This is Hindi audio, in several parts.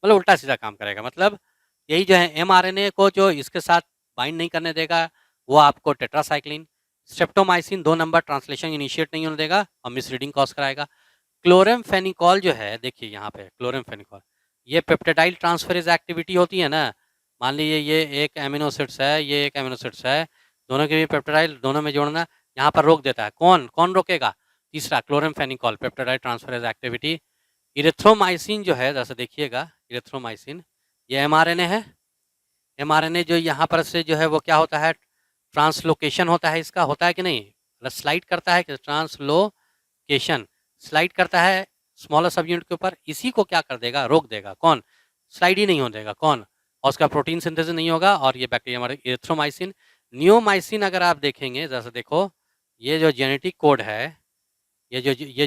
मतलब उल्टा सीधा काम करेगा। मतलब यही जो है mRNA को जो इसके साथ बाइंड नहीं करने देगा, वो आपको tetracycline, streptomycin 2 number translation initiate नहीं होने देगा और मिसरीडिंग कॉज कराएगा। क्लोरेमफेनिकॉल जो है, देखिए यहाँ पे क्लोरेमफेनिकॉल, ये पेप्टाइड ट्रांसफरेज एक्टिविटी होती है ना, मान लीजिए ये एक एमिनो एसिड्स है, ये एक एमिनो एसिड्स है, दोनों के भी पेप्टाइड दोनों में जोड़ना, यहाँ पर रोक देता है। कौन कौन रोकेगा? तीसरा क्लोरेमफेनिकॉल, पेप्टाइड ट्रांसफरेज एक्टिविटी। इरिथ्रोमाइसिन जो है, जैसे देखिएगा इरिथ्रोमाइसिन, ये एमआरएनए है। एमआरएनए जो यहाँ पर से जो है वो क्या होता है, ट्रांसलोकेशन होता है इसका, होता है कि नहीं, स्लाइड करता है कि ट्रांसलोकेशन स्लाइड करता है स्मॉलर सब यूनिट के ऊपर, इसी को क्या कर देगा, रोक देगा। कौन? स्लाइड ही नहीं हो देगा। कौन? और उसका प्रोटीन सिंथेसिस नहीं होगा और ये बैक्टीरिया हमारे इरिथ्रोमाइसिन। नियोमाइसिन अगर आप देखेंगे, जैसे देखो ये जो जेनेटिक कोड है, ये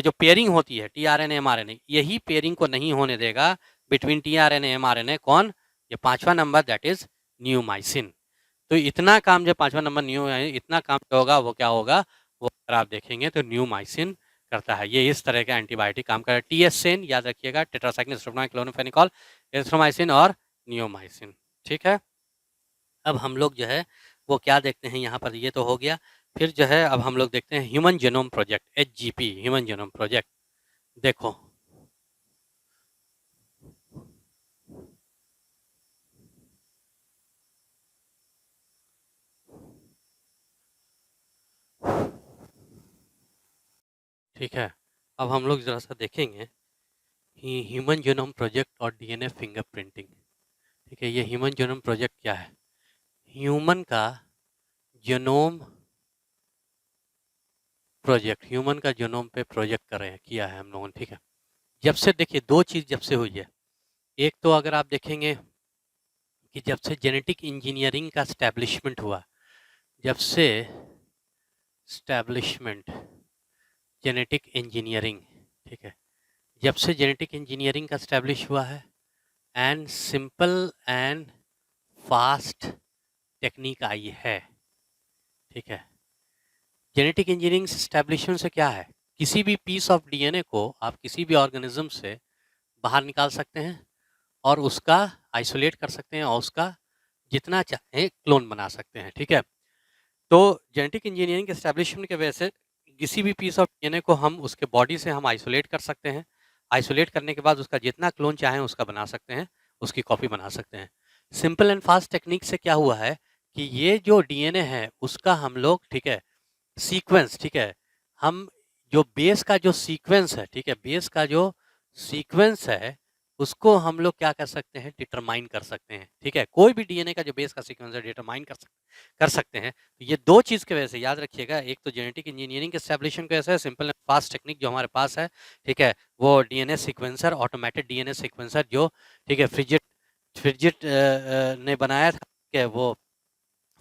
जो पेयरिंग होती है टीआरएनए एमआरएनए, यही पेयरिंग को नहीं होने देगा बिटवीन टीआरएनए एमआरएनए। कौन? ये 5वां नंबर, दैट इज नियोमाइसिन। तो इतना काम जो 5वां नंबर इतना काम जो होगा वो क्या होगा, वो अगर आप देखेंगे तो नियोमाइसिन करता है। ये इस तरह का एंटीबायोटिक काम कर रहा है। टीएसएन याद रखिएगा, टेट्रासाइक्लिन, स्ट्रेप्टोमाइसिन, क्लोरोफेनिकॉल, एरिथ्रोमाइसिन और नियोमाइसिन। ठीक है। अब हम लोग जो है वो क्या देखते हैं यहाँ पर, ये तो हो गया। फिर जो है अब हम लोग देखते हैं human genome project, HGP, human genome project. देखो ठीक है, अब हम लोग जरा सा देखेंगे ह्यूमन जेनोम प्रोजेक्ट और डीएनए फिंगरप्रिंटिंग। ठीक है, ये ह्यूमन जेनोम प्रोजेक्ट क्या है? ह्यूमन का जेनोम प्रोजेक्ट, ह्यूमन का जेनोम पे प्रोजेक्ट कर रहे हैं, किया है हम लोगों ने। ठीक है, जब से देखिए दो चीज़ जब से हुई है, एक तो अगर आप देखेंगे कि जब से जेनेटिक इंजीनियरिंग का स्टैब्लिशमेंट हुआ, जब से स्टैब्लिशमेंट जेनेटिक इंजीनियरिंग, ठीक है, जब से जेनेटिक इंजीनियरिंग का स्टैब्लिश हुआ है and simple and fast technique आई है। ठीक है, जेनेटिक इंजीनियरिंग स्टैब्लिशमेंट से क्या है, किसी भी पीस ऑफ डीएनए को आप किसी भी ऑर्गेनिज्म से बाहर निकाल सकते हैं और उसका आइसोलेट कर सकते हैं और उसका जितना चाहे क्लोन बना सकते हैं। ठीक है, तो जेनेटिक इंजीनियरिंग के स्टैब्लिशमेंट की वजह से किसी भी पीस ऑफ डीएनए को हम उसके बॉडी से हम आइसोलेट कर सकते हैं। आइसोलेट करने के बाद उसका जितना क्लोन चाहें उसका बना सकते हैं, उसकी कॉपी बना सकते हैं। सिंपल एंड फास्ट टेक्निक से क्या हुआ है कि ये जो डीएनए है उसका हम लोग, ठीक है, सीक्वेंस, ठीक है, हम जो बेस का जो सीक्वेंस है, ठीक है, बेस का जो सीक्वेंस है उसको हम लोग क्या कर सकते हैं, डिटरमाइन कर सकते हैं। ठीक है, कोई भी डीएनए का जो बेस का सीक्वेंस है डिटरमाइन कर सकते हैं। तो ये दो चीज़ की वजह से याद रखिएगा, एक तो जेनेटिक इंजीनियरिंग के एस्टेब्लिशमेंट की वजह से सिंपल एंड फास्ट टेक्निक जो हमारे पास है, ठीक है, वो DNA sequencer, automated DNA sequencer जो, ठीक है, फ्रिजिट फ्रिजिट ने बनाया था। ठीक है, वो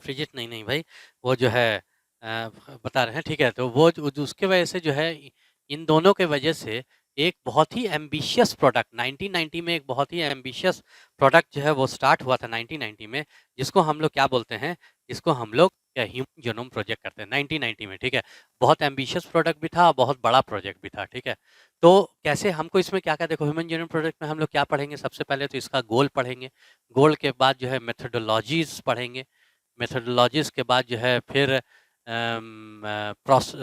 फ्रिजिट नहीं नहीं भाई, वो जो है बता रहे हैं। ठीक है, तो वो उसके वजह से जो है इन दोनों के वजह से एक बहुत ही एम्बिशियस प्रोडक्ट 1990 में, एक बहुत ही एम्बिशियस प्रोडक्ट जो है वो स्टार्ट हुआ था 1990 में, जिसको हम लोग क्या बोलते हैं, जिसको हम लोग ह्यूमन जेनोम प्रोजेक्ट करते हैं 1990 में। ठीक है, बहुत एम्बिशियस प्रोडक्ट भी था, बहुत बड़ा प्रोजेक्ट भी था। ठीक है, तो कैसे हमको इसमें क्या क्या, देखो ह्यूमन जेनोम प्रोजेक्ट में हम लोग क्या पढ़ेंगे, सबसे पहले तो इसका गोल पढ़ेंगे, गोल के बाद जो है मेथोडोलॉजीज पढ़ेंगे, मेथोडोलॉजीज के बाद जो है फिर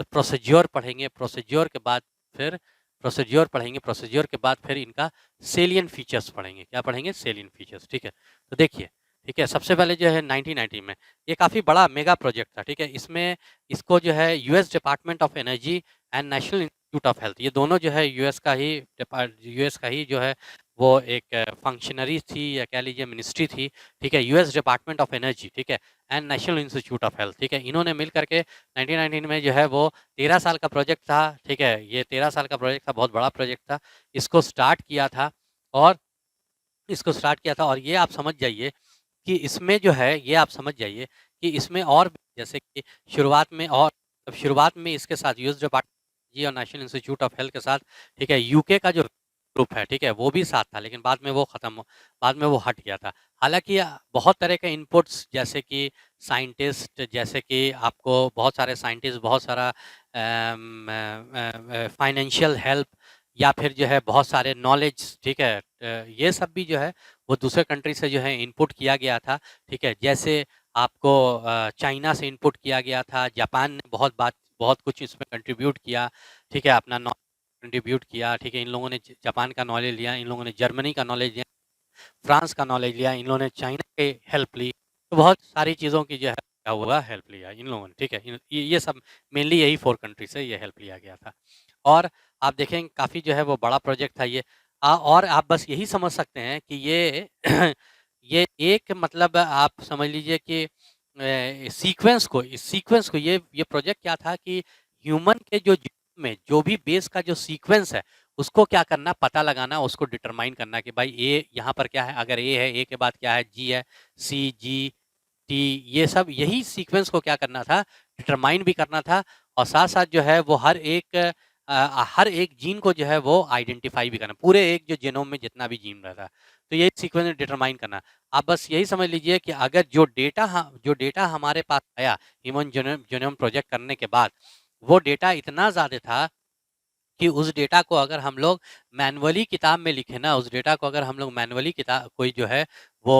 प्रोसीज्योर पढ़ेंगे, प्रोसीज्योर के बाद फिर प्रोसीज्योर पढ़ेंगे, प्रोसीज्योर के बाद फिर इनका सेलियन फीचर्स पढ़ेंगे। क्या पढ़ेंगे? सेलियन फीचर्स। ठीक है, तो देखिए, ठीक है, सबसे पहले जो है 1990 में ये काफ़ी बड़ा मेगा प्रोजेक्ट था। ठीक है, इसमें इसको जो है US department of energy and national institute of health, ये दोनों जो है यूएस का ही जो है वो एक फंक्शनरी थी या कह लीजिए मिनिस्ट्री थी। ठीक है, यूएस डिपार्टमेंट ऑफ एनर्जी, ठीक है, and national institute of health. ठीक है, इन्होंने मिल करके 1919 में जो है वो 13 साल का प्रोजेक्ट था। ठीक है, ये 13 साल का प्रोजेक्ट था, बहुत बड़ा प्रोजेक्ट था। इसको स्टार्ट किया था और ये आप समझ जाइए कि इसमें जो है, ये आप समझ जाइए कि इसमें और जैसे कि शुरुआत में इसके साथ यूएस डिपार्टमेंट जी और नेशनल इंस्टीट्यूट ऑफ हेल्थ के साथ, ठीक है, यूके का जो ग्रुप है, ठीक है, वो भी साथ था, लेकिन बाद में वो हट गया था। हालाँकि बहुत तरह के इनपुट्स, जैसे कि साइंटिस्ट, जैसे कि आपको बहुत सारे साइंटिस्ट, बहुत सारा फाइनेंशियल हेल्प, या फिर जो है बहुत सारे नॉलेज, ठीक है, ये सब भी जो है वो दूसरे कंट्री से जो है इनपुट किया गया था, ठीक है। जैसे आपको चाइना से इनपुट किया गया था, जापान ने बहुत कुछ इसमें कंट्रीब्यूट किया, ठीक है, अपना नॉलेज कंट्रीब्यूट किया, ठीक है। इन लोगों ने जापान का नॉलेज लिया, इन लोगों ने जर्मनी का नॉलेज लिया, फ्रांस का नॉलेज लिया, इन लोगों ने चाइना के हेल्प ली, तो बहुत सारी चीज़ों की जो है क्या हुआ, हेल्प लिया इन लोगों ने, ठीक है। ये सब मेनली यही 4 कंट्री से ये हेल्प लिया गया था। और आप देखेंगे काफ़ी जो है वो बड़ा प्रोजेक्ट था ये। और आप बस यही समझ सकते हैं कि ये ये एक मतलब आप समझ लीजिए कि इस सीक्वेंस को ये प्रोजेक्ट क्या था कि ह्यूमन के जो जीनोम में जो भी बेस का जो सीक्वेंस है, उसको क्या करना, पता लगाना, उसको डिटरमाइन करना कि भाई ए यहाँ पर क्या है, अगर ए है, ए के बाद क्या है, जी है, सी, जी, टी, ये सब यही सीक्वेंस को क्या करना था, डिटरमाइन भी करना था, और साथ-साथ जो है वो हर एक जीन को जो है वो आइडेंटिफाई भी करना, पूरे एक जो जीनोम में जितना भी जीन रहता है, तो यही सीक्वेंस डिटरमाइन करना। आप बस यही समझ लीजिए कि अगर जो डेटा हमारे पास आया ह्यूमन जीनोम प्रोजेक्ट करने के बाद, वो डेटा इतना ज़्यादा था कि उस डेटा को अगर हम लोग मैनुअली किताब में लिखें ना, उस डेटा को अगर हम लोग मैनुअली किताब कोई जो है वो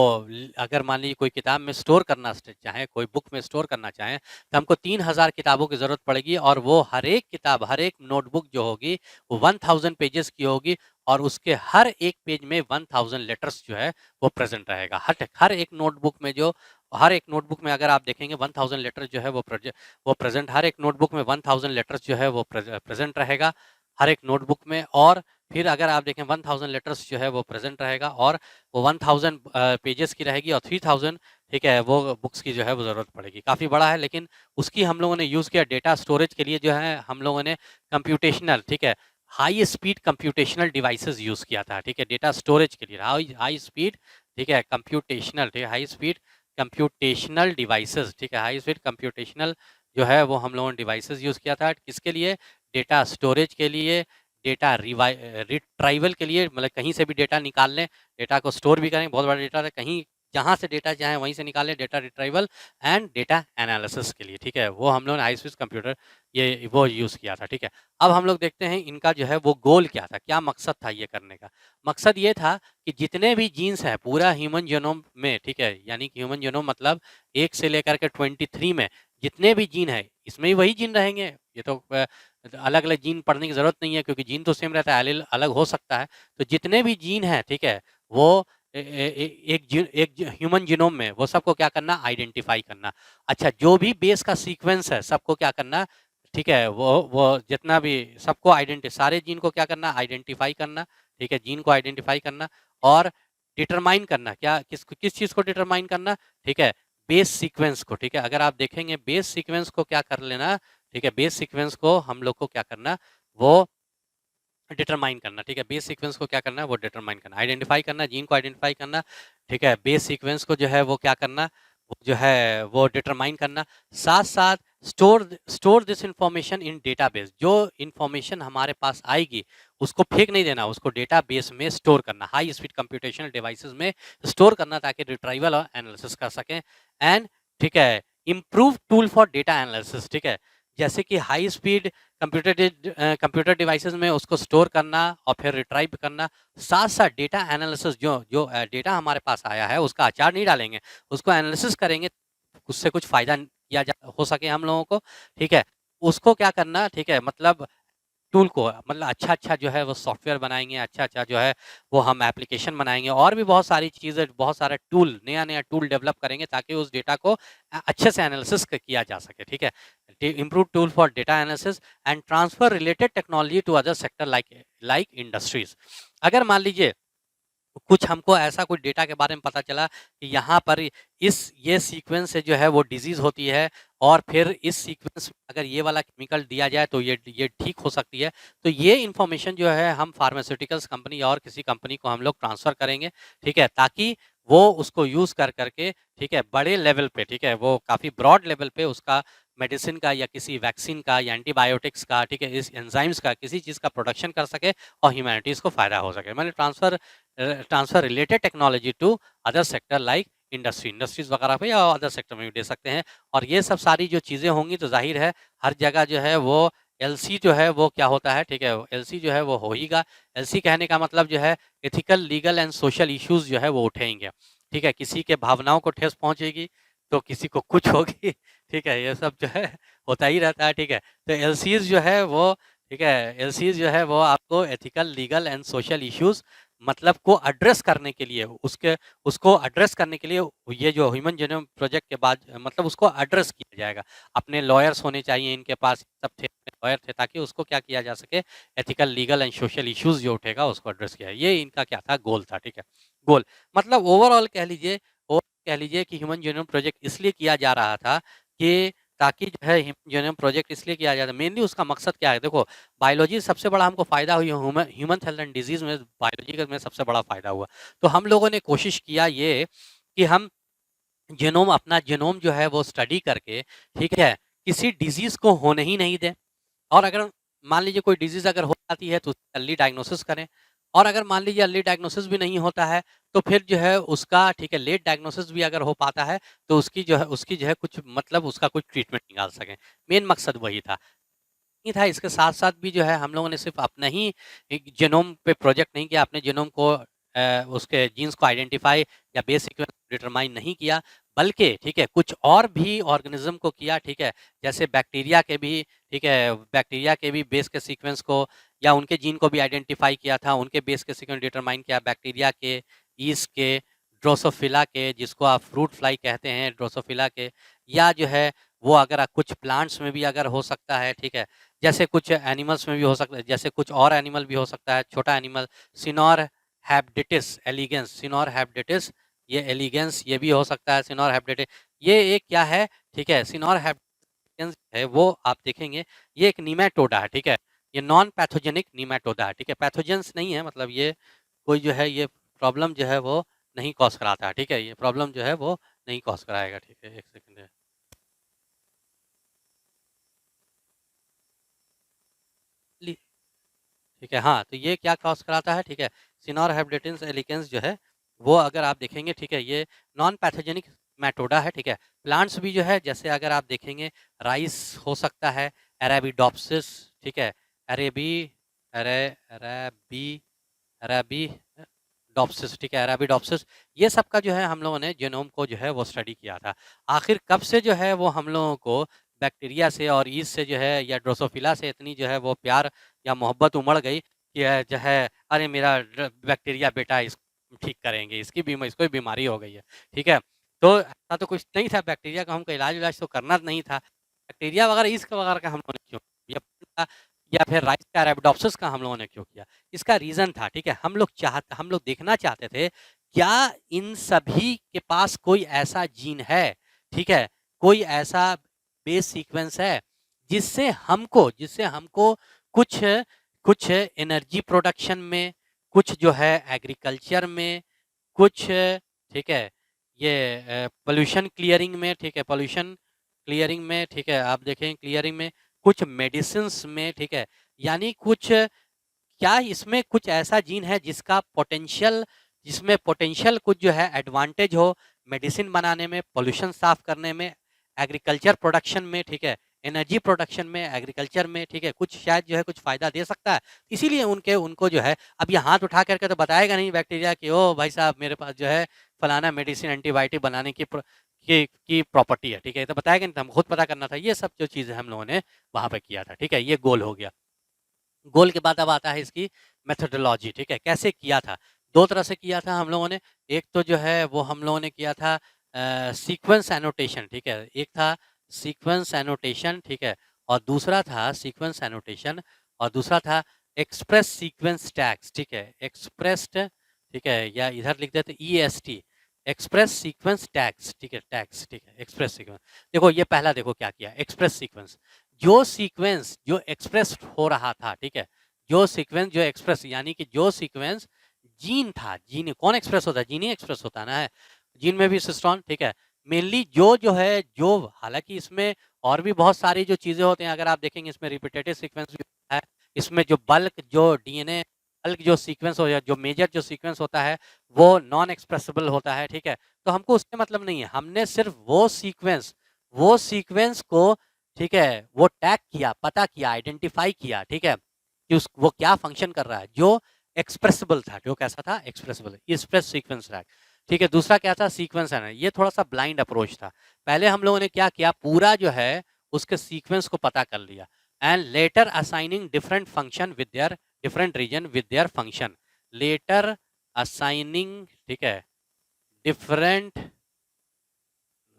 अगर मान लीजिए कोई किताब में स्टोर करना चाहें, कोई बुक में स्टोर करना चाहें, तो हमको 3000 किताबों की ज़रूरत पड़ेगी, और वो हर एक किताब, हर एक नोटबुक जो होगी वो 1000 पेजेस की होगी, और उसके हर एक पेज में 1000 लेटर्स जो है वो प्रेजेंट रहेगा। हर एक नोटबुक में अगर आप देखेंगे 1000 लेटर जो है वो प्रेजेंट, हर एक नोटबुक में 1000 लेटर्स जो है वो प्रेजेंट रहेगा हर एक नोटबुक में। और फिर अगर आप देखें 1000 लेटर्स जो है वो प्रेजेंट रहेगा, और वो 1000 पेजेस की रहेगी, और 3000, ठीक है, वो बुक्स की जो है वो ज़रूरत पड़ेगी। काफ़ी बड़ा है, लेकिन उसकी हम लोगों ने यूज़ किया डेटा स्टोरेज के लिए, जो है हम लोगों ने कंप्यूटेशनल, ठीक है, high speed computational devices use किया था, ठीक है, डेटा स्टोरेज के लिए हाई स्पीड, ठीक है, कंप्यूटेशनल, ठीक है, हाई स्पीड कंप्यूटेशनल डिवाइसेस, ठीक है, हाई स्पीड कंप्यूटेशनल जो है वो हम लोगों ने डिवाइसेस यूज़ किया था, किसके लिए, डेटा स्टोरेज के लिए, डेटा रिट्राइवल के लिए, मतलब कहीं से भी डेटा निकाल लें, डेटा को स्टोर भी करें, बहुत बड़ा डेटा है, कहीं जहाँ से डेटा चाहें वहीं से निकालें, data retrieval and data analysis के लिए, ठीक है, वो हम लोगों ने हाई स्पीड कंप्यूटर ये वो यूज़ किया था, ठीक है। अब हम लोग देखते हैं इनका जो है वो गोल क्या था, क्या मकसद था ये करने का। मकसद ये था कि जितने भी जीन्स हैं पूरा ह्यूमन जीनोम में, ठीक है, यानी कि ह्यूमन जीनोम मतलब 1 से लेकर के 23 में जितने भी जीन हैं, इसमें भी वही जीन रहेंगे। ये तो अलग-अलग जीन पढ़ने की ज़रूरत नहीं है, क्योंकि जीन तो सेम रहता है, एलील अलग हो सकता है। तो जितने भी जीन हैं, ठीक है, वो ए ए ए एक ह्यूमन जीनोम में वो सबको क्या करना, आइडेंटिफ़ाई करना। अच्छा, जो भी बेस का सीक्वेंस है, सबको क्या करना, ठीक है, वो जितना भी सबको सारे जीन को क्या करना, आइडेंटिफ़ाई करना, ठीक है, जीन को आइडेंटिफ़ाई करना, और डिटरमाइन करना, किस चीज़ को डिटरमाइन करना, ठीक है, बेस सीक्वेंस को, ठीक है। अगर आप देखेंगे बेस सीक्वेंस को क्या कर लेना, ठीक है, बेस सीक्वेंस को हम लोग को क्या करना, वो डिटरमाइन करना, ठीक है, बेस सीक्वेंस को क्या करना है, वो डिटरमाइन करना, आइडेंटिफाई करना, जीन को आइडेंटिफाई करना, ठीक है, बेस सीक्वेंस को जो है वो क्या करना, वो जो है वो डिटरमाइन करना, साथ साथ store this information in database, जो इंफॉर्मेशन हमारे पास आएगी उसको फेंक नहीं देना, उसको डेटाबेस में स्टोर करना, हाई स्पीड कंप्यूटेशनल डिवाइसेस में स्टोर करना, ताकि रिट्राइवल और एनालिसिस कर सकें। एंड ठीक है, improve tool for data analysis, ठीक है, जैसे कि हाई स्पीड कंप्यूटर डिवाइसेस में उसको स्टोर करना और फिर रिट्राइव करना, साथ साथ डेटा एनालिसिस, जो जो डेटा हमारे पास आया है उसका अचार नहीं डालेंगे, उसको एनालिसिस करेंगे, उससे कुछ फायदा किया जा हो सके हम लोगों को, ठीक है, उसको क्या करना, ठीक है, मतलब टूल को, मतलब अच्छा-अच्छा जो है वो सॉफ्टवेयर बनाएँगे, अच्छा-अच्छा जो है वो हम एप्लीकेशन बनाएँगे, और भी बहुत सारी चीज़ें, बहुत सारा टूल, नया-नया टूल डेवलप करेंगे, ताकि उस डेटा को अच्छे से एनालिसिस किया जा सके, ठीक है। Improve tool for data analysis and transfer related technology to other sector like industries. अगर मान लीजिए कुछ हमको ऐसा कुछ डेटा के बारे में पता चला कि यहाँ पर ये सीक्वेंस से जो है वो डिजीज़ होती है, और फिर इस सीक्वेंस में अगर ये वाला केमिकल दिया जाए तो ये ठीक हो सकती है। तो ये इन्फॉर्मेशन जो है हम फार्मास्यूटिकल्स कंपनी और किसी कंपनी को हम लोग ट्रांसफ़र करेंगे, ठीक है? ताकि वो उसको यूज़ कर के, ठीक है, बड़े लेवल पे, ठीक है, वो काफ़ी ब्रॉड लेवल पे उसका मेडिसिन का या किसी वैक्सीन का या एंटीबायोटिक्स का, ठीक है, इस एंजाइम्स का किसी चीज़ का प्रोडक्शन कर सके, और ह्यूमैनिटीज़ को फ़ायदा हो सके। मैंने transfer related technology to other sector like industries वगैरह पे, या अदर सेक्टर में भी दे सकते हैं। और ये सब सारी जो चीज़ें होंगी तो जाहिर है हर जगह जो है वो एलसी जो है वो क्या होता है, ठीक है, एलसी जो है वो होगा। एलसी कहने का मतलब जो है ethical, legal and social issues जो है वो उठेंगे, ठीक है, किसी के भावनाओं को ठेस पहुंचेगी तो किसी को कुछ होगी, ठीक है, ये सब जो है होता ही रहता है, ठीक है। तो एलसीज जो है वो, ठीक है, एलसीज जो है वो आपको ethical, legal and social issues मतलब को एड्रेस करने के लिए, उसको एड्रेस करने के लिए ये जो ह्यूमन जीनोम प्रोजेक्ट के बाद मतलब उसको एड्रेस किया जाएगा। अपने लॉयर्स होने चाहिए इनके पास, सब थे लॉयर थे, ताकि उसको क्या किया जा सके, ethical, legal and social issues जो उठेगा उसको एड्रेस किया। ये इनका क्या था, गोल था, ठीक है। गोल मतलब ओवरऑल कह लीजिए कि ह्यूमन जीनोम प्रोजेक्ट इसलिए किया जा रहा था कि ताकि जो है ह्यूमन जीनोम प्रोजेक्ट इसलिए किया जाता है, मेनली उसका मकसद क्या है, देखो बायोलॉजी सबसे बड़ा हमको फायदा हुई, ह्यूमन हेल्थ एंड डिजीज में बायोलॉजी में सबसे बड़ा फायदा हुआ। तो हम लोगों ने कोशिश किया ये कि हम जीनोम, अपना जीनोम जो है वो स्टडी करके, ठीक है, किसी डिजीज को होने ही नहीं दें। और अगर मान लीजिए कोई डिजीज अगर हो जाती है तो अर्ली डायग्नोसिस करें, और अगर मान लीजिए अर्ली डायग्नोसिस भी नहीं होता है तो फिर जो है उसका, ठीक है, लेट डायग्नोसिस भी अगर हो पाता है तो उसकी जो है कुछ मतलब उसका कुछ ट्रीटमेंट निकाल सकें। मेन मकसद वही था। नहीं था, इसके साथ-साथ भी जो है हम लोगों ने सिर्फ़ अपना ही एक जीनोम पे प्रोजेक्ट नहीं किया, अपने जीनोम को उसके जीन्स को आइडेंटिफ़ाई या बेस सीक्वेंस डिटरमाइन नहीं किया, बल्कि ठीक है, कुछ और भी ऑर्गेनिज़्म को किया, ठीक है। जैसे बैक्टीरिया के भी, ठीक है, बैक्टीरिया के भी बेस के सीक्वेंस को या उनके जीन को भी आइडेंटिफ़ाई किया था, उनके बेस के सीक्वेंस डिटरमाइन किया, बैक्टीरिया के, यीस्ट के, ड्रोसोफिला के, जिसको आप फ्रूट फ्लाई कहते हैं, ड्रोसोफिला के, या जो है वो अगर कुछ प्लांट्स में भी अगर हो सकता है, ठीक है। जैसे कुछ एनिमल्स में भी हो सकता है, जैसे कुछ और एनिमल भी हो सकता है, छोटा एनिमल, सिनोर हैबिटेटिस एलिगेंस, सिनोर हैबिटेटिस, ये एलिगेंस ये भी हो सकता है, सिनोर हैबिटेटिस। ये एक क्या है, ठीक है, सिनोर हैबिटेंस है वो आप देखेंगे, ये एक नीमेटोडा है, ठीक है। ये नॉन पैथोजेनिक नीमेटोडा है, ठीक है, पैथोजेंस नहीं है, मतलब ये कोई जो है ये प्रॉब्लम जो है वो नहीं कॉज कराता है, ठीक है, ये प्रॉब्लम जो है वो नहीं कॉज कराएगा, ठीक है। एक सेकंड है। ठीक है, हाँ, तो ये क्या कॉज़ कराता है, ठीक है, सिनोर हैबिटेंस एलिकेंस जो है, वो अगर आप देखेंगे, ठीक है, ये नॉन पैथोजेनिक मैटोडा है, ठीक है। प्लांट्स भी जो है, जैसे अगर आप देखेंगे, राइस हो सकता है, अरेबिडोप्सिस, ठीक है, अरेबी अरे अरेबी अरेबिडोप्सिस, ठीक है, अरेबिडोप्सिस, ये सब का जो है हम लोगों ने जीनोम को जो है वो स्टडी किया था। आखिर कब से जो है वो हम लोगों को बैक्टीरिया से और यीस्ट से जो है या ड्रोसोफिला से इतनी जो है वो प्यार या मोहब्बत उमड़ गई कि जो है अरे मेरा बैक्टीरिया बेटा इसको ठीक करेंगे, इसको भी बीमारी हो गई है, ठीक है। तो ऐसा तो कुछ नहीं था, बैक्टीरिया का हमको इलाज तो करना नहीं था। बैक्टीरिया वगैरह ईस्ट वगैरह का हम लोगों ने क्यों किया, या फिर राइस का अरेबिडोप्सिस का हम लोगों ने क्यों किया? इसका रीज़न था, ठीक है, हम लोग देखना चाहते थे, क्या इन सभी के पास कोई ऐसा जीन है, ठीक है, कोई ऐसा बेस सीक्वेंस है जिससे हमको कुछ कुछ एनर्जी प्रोडक्शन में, कुछ जो है एग्रीकल्चर में, कुछ, ठीक है, ये पोल्यूशन क्लियरिंग में, ठीक है, पोल्यूशन क्लियरिंग में, ठीक है, आप देखें क्लियरिंग में, कुछ मेडिसिन्स में, ठीक है, यानी कुछ, क्या इसमें कुछ ऐसा जीन है जिसमें पोटेंशियल कुछ जो है एडवांटेज हो मेडिसिन बनाने में, पोल्यूशन साफ करने में, एग्रीकल्चर प्रोडक्शन में, ठीक है, एनर्जी प्रोडक्शन में, एग्रीकल्चर में, ठीक है, कुछ शायद जो है कुछ फ़ायदा दे सकता है। इसीलिए उनको जो है, अब ये हाथ उठा करके तो बताएगा नहीं बैक्टीरिया कि ओ भाई साहब मेरे पास जो है फलाना मेडिसिन एंटीबायोटिक बनाने की प्रॉपर्टी है, ठीक है, तो बताएगा नहीं, तो हमको खुद पता करना था। ये सब जो चीज़ें हम लोगों ने वहाँ पे किया था, ठीक है, ये गोल हो गया। गोल के बाद अब आता है इसकी मेथोडोलॉजी, ठीक है, कैसे किया था? 2 तरह से किया था हम लोगों ने। एक तो जो है वो हम लोगों ने किया था सीक्वेंस एनोटेशन, ठीक है, एक था सीक्वेंस एनोटेशन, ठीक है, और दूसरा था सीक्वेंस एनोटेशन, और दूसरा था एक्सप्रेस सीक्वेंस टैग्स, ठीक है, एक्सप्रेस्ड, ठीक है, या इधर लिख देते ईएसटी, एक्सप्रेस सीक्वेंस टैग्स, ठीक है, टैग्स, ठीक है, एक्सप्रेस सीक्वेंस। देखो ये पहला देखो क्या किया, एक्सप्रेस सीक्वेंस, जो सीक्वेंस जो एक्सप्रेस हो रहा था, ठीक है, जो सीक्वेंस जो एक्सप्रेस यानी कि जो सीक्वेंस जीन था, जीन कौन एक्सप्रेस होता है, जीन ही एक्सप्रेस होता है ना, है जीन में भी सिस्टोन, ठीक है, मेनली जो है जो, हालांकि इसमें और भी बहुत सारी जो चीजें होते हैं, अगर आप देखेंगे इसमें रिपीटेटिव सीक्वेंस भी होता है, इसमें जो बल्क जो डीएनए बल्क जो सीक्वेंस हो या जो मेजर जो सीक्वेंस होता है वो नॉन एक्सप्रेसिबल होता है, ठीक है, तो हमको उससे मतलब नहीं है, हमने सिर्फ वो सीक्वेंस को, ठीक है, वो टैग किया, पता किया, आइडेंटिफाई किया, ठीक है, कि वो क्या फंक्शन कर रहा है, जो एक्सप्रेसिबल था, जो कैसा था, एक्सप्रेसिबल, एक्सप्रेस सीक्वेंस टैग, ठीक है। दूसरा क्या था, सीक्वेंस है ना, ये थोड़ा सा ब्लाइंड अप्रोच था। पहले हम लोगों ने क्या किया, पूरा जो है उसके सीक्वेंस को पता कर लिया, and later assigning different function with their different region with their function, later assigning, ठीक है, different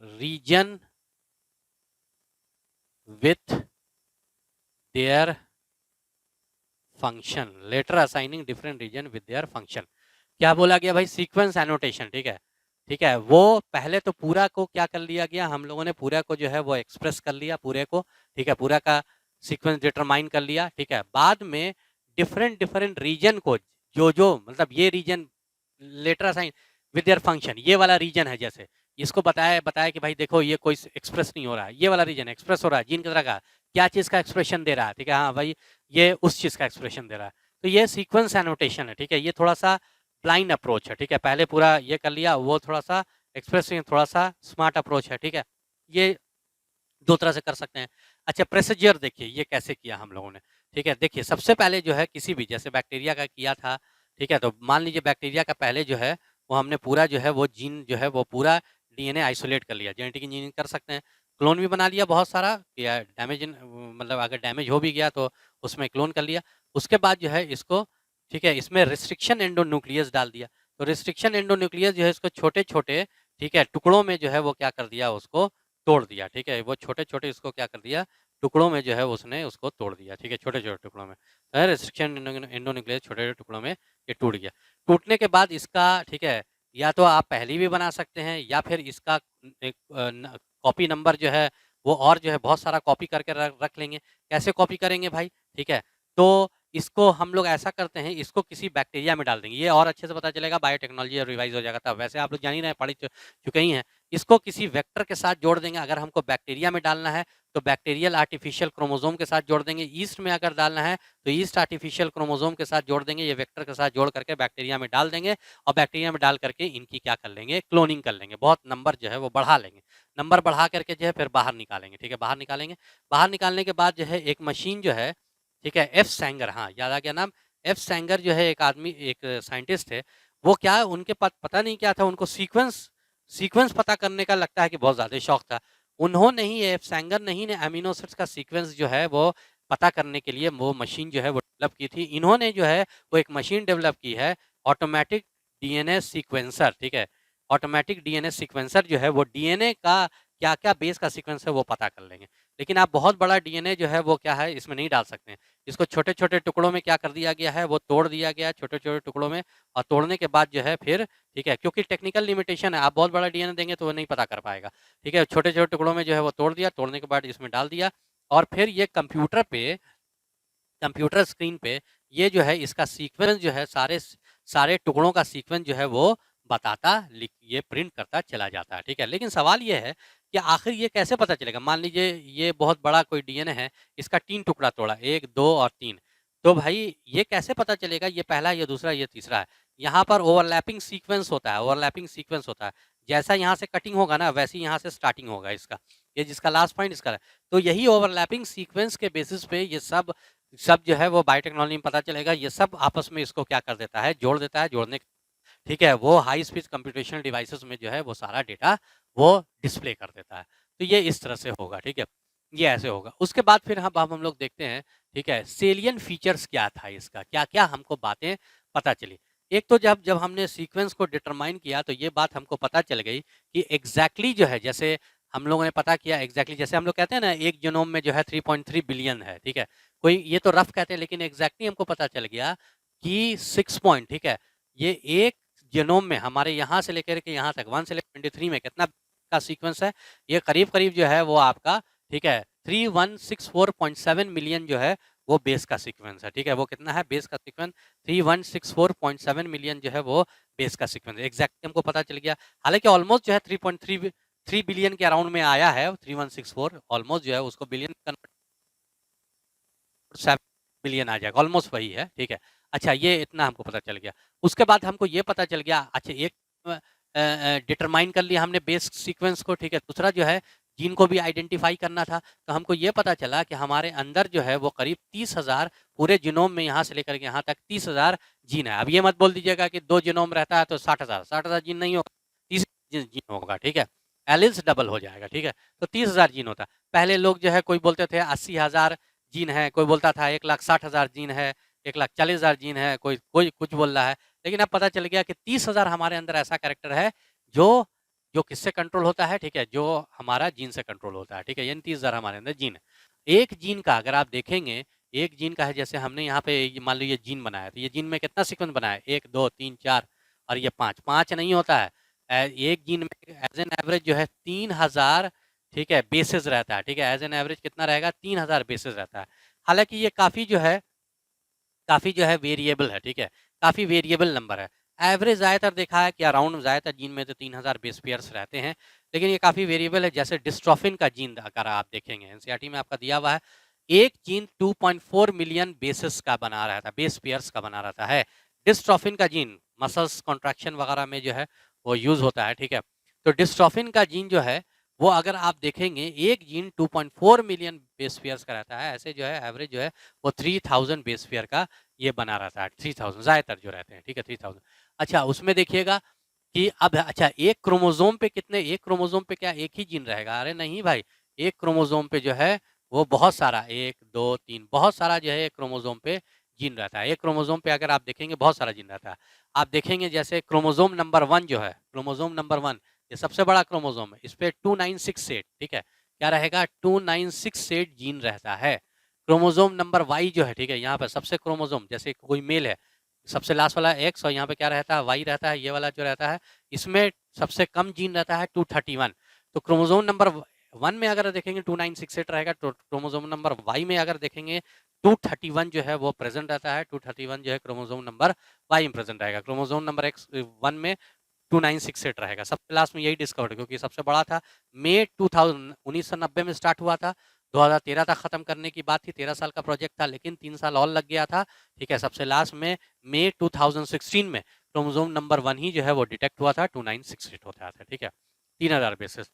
region with their function, later assigning different region with their function. क्या बोला गया भाई, सीक्वेंस एनोटेशन, ठीक है, ठीक है। वो पहले तो पूरा को क्या कर लिया गया, हम लोगों ने पूरा को जो है वो एक्सप्रेस कर लिया, पूरे को, ठीक है, पूरा का सीक्वेंस डिटरमाइन कर लिया, ठीक है। बाद में डिफरेंट डिफरेंट रीजन को, जो जो मतलब ये region later assign with their function, ये वाला रीजन है, जैसे इसको बताया बताया कि भाई देखो ये कोई एक्सप्रेस नहीं हो रहा है, ये वाला रीजन एक्सप्रेस हो रहा है, जीन की तरह का क्या चीज का एक्सप्रेशन दे रहा है, ठीक है, हाँ भाई ये उस चीज का एक्सप्रेशन दे रहा है। तो ये सीक्वेंस एनोटेशन है, ठीक है, ये थोड़ा सा ब्लाइंड अप्रोच है, ठीक है, पहले पूरा ये कर लिया, वो थोड़ा सा एक्सप्रेसिंग, थोड़ा सा स्मार्ट अप्रोच है, ठीक है। ये दो तरह से कर सकते हैं। अच्छा, प्रोसीजर देखिए ये कैसे किया हम लोगों ने, ठीक है। देखिए सबसे पहले जो है किसी भी, जैसे बैक्टीरिया का किया था, ठीक है, तो मान लीजिए बैक्टीरिया का पहले जो है वो हमने पूरा जो है वो जीन जो है वो पूरा डीएनए आइसोलेट कर लिया, जेनेटिक इंजीनियरिंग कर सकते हैं, क्लोन भी बना लिया बहुत सारा, या डैमेज मतलब अगर डैमेज हो भी गया तो उसमें क्लोन कर लिया। उसके बाद जो है इसको, ठीक है, इसमें रिस्ट्रिक्शन एंडोन्यूक्लियस डाल दिया, तो रिस्ट्रिक्शन एंडोन्यूक्लियस जो है इसको छोटे छोटे, ठीक है, टुकड़ों में जो है वो क्या कर दिया, उसको तोड़ दिया, ठीक है, वो छोटे छोटे इसको क्या कर दिया, टुकड़ों में जो है उसने उसको तोड़ दिया, ठीक है, छोटे छोटे टुकड़ों में, रिस्ट्रिक्शन एंडोन्यूक्लियस छोटे छोटे टुकड़ों में ये टूट गया। टूटने के बाद इसका, ठीक है, या तो आप पहले भी बना सकते हैं, या फिर इसका एक कॉपी नंबर जो है वो और जो है बहुत सारा कॉपी करके रख लेंगे। कैसे कॉपी करेंगे भाई, ठीक है, तो इसको हम लोग ऐसा करते हैं, इसको किसी बैक्टीरिया में डाल देंगे, ये और अच्छे से पता चलेगा, बायोटेक्नोलॉजी और रिवाइज हो जाएगा। तब वैसे आप लोग जान ही रहे, पढ़ चुके ही हैं। इसको किसी वेक्टर के साथ जोड़ देंगे, अगर हमको बैक्टीरिया में डालना है तो बैक्टीरियल आर्टिफिशियल क्रोमोसोम के साथ जोड़ देंगे, ईस्ट में अगर डालना है तो ईस्ट आर्टिफिशियल क्रोमोसोम के साथ जोड़ देंगे, ये वेक्टर के साथ जोड़ करके बैक्टीरिया में डाल देंगे, और बैक्टीरिया में डाल करके इनकी क्या कर लेंगे, क्लोनिंग कर लेंगे, बहुत नंबर जो है वो बढ़ा लेंगे, नंबर बढ़ा करके जो है फिर बाहर निकालेंगे, ठीक है, बाहर निकालेंगे। बाहर निकालने के बाद जो है एक मशीन जो है, ठीक है, एफ सैंगर, हाँ याद आ गया नाम, एफ सैंगर जो है एक आदमी, एक साइंटिस्ट है, वो क्या है, उनके पास पता नहीं क्या था, उनको सीक्वेंस पता करने का लगता है कि बहुत ज़्यादा शौक था। उन्होंने ही, एफ सैंगर नहीं ने अमीनो एसिड्स का सीक्वेंस जो है वो पता करने के लिए वो मशीन जो है वो डेवलप की थी। इन्होंने जो है वो एक मशीन डेवलप की है, ऑटोमेटिक डीएनए सीक्वेंसर, ठीक है, ऑटोमेटिक डीएनए सीक्वेंसर जो है वो डीएनए का क्या क्या बेस का सीक्वेंस है वो पता कर लेंगे। लेकिन आप बहुत बड़ा डीएनए जो है वो क्या है इसमें नहीं डाल सकते हैं, इसको छोटे छोटे टुकड़ों में क्या कर दिया गया है, वो तोड़ दिया गया है छोटे छोटे टुकड़ों में, और तोड़ने के बाद जो है फिर, ठीक है, क्योंकि टेक्निकल लिमिटेशन है, आप बहुत बड़ा डीएनए देंगे तो वो नहीं पता कर पाएगा, ठीक है, छोटे छोटे टुकड़ों में जो है वो तोड़ दिया, तोड़ने के बाद इसमें डाल दिया, और फिर ये कंप्यूटर स्क्रीन पे ये जो है इसका सीक्वेंस जो है सारे टुकड़ों का सीक्वेंस जो है वो बताता, ये प्रिंट करता चला जाता है, ठीक है। लेकिन सवाल ये है कि आखिर ये कैसे पता चलेगा, मान लीजिए ये बहुत बड़ा कोई डीएनए है, इसका 3 टुकड़ा तोड़ा, 1 2 और 3, तो भाई ये कैसे पता चलेगा ये पहला, ये दूसरा, ये तीसरा है। यहाँ पर ओवरलैपिंग सीक्वेंस होता है, ओवरलैपिंग सीक्वेंस होता है, जैसा यहाँ से कटिंग होगा ना वैसे ही यहाँ से स्टार्टिंग होगा इसका, ये जिसका लास्ट पॉइंट इसका है। तो यही ओवरलैपिंग सीक्वेंस के बेसिस पे ये सब सब जो है वो बायोटेक्नोलॉजी में पता चलेगा, ये सब आपस में इसको क्या कर देता है, जोड़ देता है, जोड़ने, ठीक है, वो हाई स्पीड कंप्यूटेशनल डिवाइसेस में जो है वो सारा डेटा वो डिस्प्ले कर देता है। तो ये इस तरह से होगा, ठीक है, ये ऐसे होगा। उसके बाद फिर हम लोग देखते हैं, ठीक है, सेलियन फीचर्स क्या था इसका, क्या क्या हमको बातें पता चली। एक तो जब जब हमने सीक्वेंस को डिटरमाइन किया तो ये बात हमको पता चल गई कि एग्जैक्टली जो है, जैसे हम लोगों ने पता किया एग्जैक्टली, जैसे हम लोग कहते हैं ना एक जीनोम में जो है 3.3 बिलियन है, ठीक है, कोई ये तो रफ कहते हैं, लेकिन एग्जैक्टली हमको पता चल गया कि 6 पॉइंट, ठीक है, ये एक जीनोम में हमारे यहाँ से लेकर के यहाँ तक 1 से लेकर 23 में कितना का सीक्वेंस है, ये करीब करीब जो है वो आपका, ठीक है, 3164.7 मिलियन जो है वो बेस का सीक्वेंस है, ठीक है, वो कितना है बेस का सीक्वेंस, 3164.7 मिलियन जो है वो बेस का सीक्वेंस एग्जैक्टली हमको पता चल गया। हालांकि ऑलमोस्ट जो है 3.3 बिलियन के अराउंड में आया है, 3164 ऑलमोस्ट जो है उसको बिलियन कन्वर्ट 7 बिलियन आ जाएगा, ऑलमोस्ट वही है, ठीक है। अच्छा, ये इतना हमको पता चल गया। उसके बाद हमको ये पता चल गया, अच्छा एक डिटरमाइन कर लिया हमने बेस सीक्वेंस को, ठीक है। दूसरा जो है जीन को भी आइडेंटिफाई करना था। तो हमको ये पता चला कि हमारे अंदर जो है वो करीब 30,000 पूरे जीनोम में यहाँ से लेकर के यहाँ तक 30,000 जीन है। अब ये मत बोल दीजिएगा कि 2 जीनोम रहता है तो 60,000 जीन नहीं होगा, 30 जीन होगा, ठीक है। एलिल्स डबल हो जाएगा, ठीक है। तो 30,000 जीन होता है। पहले लोग जो है कोई बोलते थे 80,000 जीन है, कोई बोलता था 1,60,000 जीन है, 1,40,000 जीन है, कोई कोई कुछ बोल रहा है। लेकिन अब पता चल गया कि 30,000 हमारे अंदर ऐसा कैरेक्टर है जो जो किससे कंट्रोल होता है, ठीक है, जो हमारा जीन से कंट्रोल होता है, ठीक है। यानी 30,000 हमारे अंदर जीन है। एक जीन का अगर आप देखेंगे, एक जीन का है, जैसे हमने यहाँ पे मान लो ये जीन बनाया, तो ये जीन में कितना सीक्वेंस बना है, 1 2 3 4 और ये 5 नहीं होता है। एक जीन में एज एन एवरेज जो है 3,000, ठीक है, बेसिस रहता है, ठीक है। एज एन एवरेज कितना रहेगा, 3,000 बेसिस रहता है। हालांकि ये काफ़ी जो है वेरिएबल है, ठीक है, काफ़ी वेरिएबल नंबर है। एवरेज ज़्यादातर देखा है कि अराउंड ज़्यादातर जीन में तो 3,000 बेस पेयर्स रहते हैं, लेकिन ये काफ़ी वेरिएबल है। जैसे डिस्ट्रोफिन का जीन अगर आप देखेंगे, एनसीईआरटी में आपका दिया हुआ है, एक जीन 2.4 मिलियन बेसिस का बना रहता है, बेस पेयर्स का बना रहता है। डिस्ट्रोफिन का जीन मसल्स कॉन्ट्रैक्शन वगैरह में जो है वो यूज़ होता है, ठीक है। तो डिस्ट्रोफिन का जीन जो है वो अगर आप देखेंगे, एक जीन 2.4 मिलियन बेस पेयर्स का रहता है। ऐसे जो है एवरेज जो है वो 3,000 बेस पेयर का ये बना रहता है, 3,000 ज़्यादातर जो रहते हैं, ठीक है, 3,000। अच्छा, उसमें देखिएगा कि अब अच्छा एक क्रोमोसोम पे कितने, एक क्रोमोसोम पे क्या एक ही जीन रहेगा? अरे नहीं भाई, एक क्रोमोसोम पे जो है वो बहुत सारा 1 2 3 बहुत सारा जो है एक क्रोमोसोम पे जीन रहता है। एक क्रोमोसोम पे अगर आप देखेंगे बहुत सारा जीन रहता है। आप देखेंगे जैसे क्रोमोसोम नंबर 1 जो है, क्रोमोसोम नंबर 1 ये सबसे बड़ा क्रोमोसोम है। इस पे 2968, ठीक है, क्या रहेगा, 2968 जीन रहता है। क्रोमोसोम नंबर वाई जो है, ठीक है, यहाँ पे सबसे क्रोमोसोम जैसे कोई मेल है, सबसे लास्ट वाला एक्स और यहाँ पे क्या रहता है, वाई रहता है। ये वाला जो रहता है इसमें सबसे कम जीन रहता है 231। तो क्रोमोसोम नंबर 1 में अगर देखेंगे 2968 रहेगा, तो क्रोमोसोम नंबर वाई में अगर देखेंगे 231 जो है वो प्रेजेंट रहता है। 231 जो है क्रोमोसोम नंबर वाई में प्रेजेंट रहेगा। क्रोमोसोम नंबर एक्स 1 में 2968 रहेगा। सबसे लास्ट में यही डिस्कवर्ड, क्योंकि सबसे बड़ा था। मई 1990 में स्टार्ट हुआ था, 2013 तक खत्म करने की बात थी। 13 साल का प्रोजेक्ट था, लेकिन 3 साल और लग गया था, ठीक है। सबसे लास्ट में मई 2016 में क्रोमोसोम नंबर 1 ही जो है वो डिटेक्ट हुआ था, 2968 होता था, ठीक है, 3,000 बेसिस।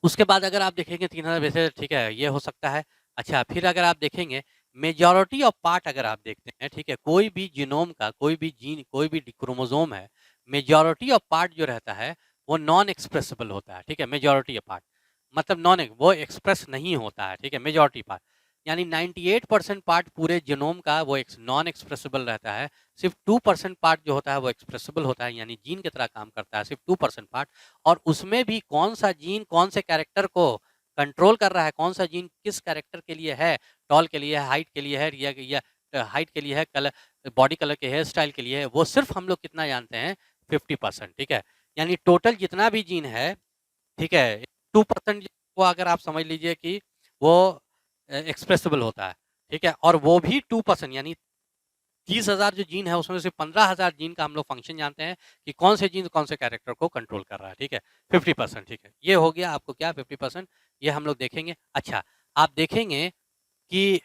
उसके बाद अगर आप देखेंगे 3,000 बेसिस, ठीक है, ये हो सकता है। अच्छा, फिर अगर आप देखेंगे मेजॉरिटी ऑफ पार्ट अगर आप देखते हैं, ठीक है, कोई भी जीनोम का कोई भी जीन, कोई भी क्रोमोसोम है, मेजॉरिटी ऑफ पार्ट जो रहता है वो नॉन एक्सप्रेसिबल होता है, ठीक है। मेजॉरिटी ऑफ पार्ट मतलब वो एक्सप्रेस नहीं होता है, ठीक है, मेजॉरिटी पार्ट। यानी 98% पार्ट पूरे जीनोम का वो नॉन एक्सप्रेसिबल रहता है। सिर्फ 2% पार्ट जो होता है वो एक्सप्रेसिबल होता है, यानी जीन की तरह काम करता है, सिर्फ 2% पार्ट। और उसमें भी कौन सा जीन कौन से कैरेक्टर को कंट्रोल कर रहा है, कौन सा जीन किस कैरेक्टर के लिए है, टॉल के लिए है, हाइट के लिए है, या हाइट के लिए है, कलर बॉडी कलर के हेयर स्टाइल के लिए है, वो सिर्फ हम लोग कितना जानते हैं, 50%, ठीक है। यानी टोटल जितना भी जीन है, ठीक है, 2% वो अगर आप समझ लीजिए कि वो एक्सप्रेसिबल होता है, ठीक है। और वो भी 2%, यानी 30,000 जो जीन है उसमें से 15,000 जीन का हम लोग फंक्शन जानते हैं कि कौन से जीन कौन से कैरेक्टर को कंट्रोल कर रहा है, ठीक है। 50%, ठीक है, ये हो गया आपको क्या, 50%, ये हम लोग देखेंगे। अच्छा, आप देखेंगे कि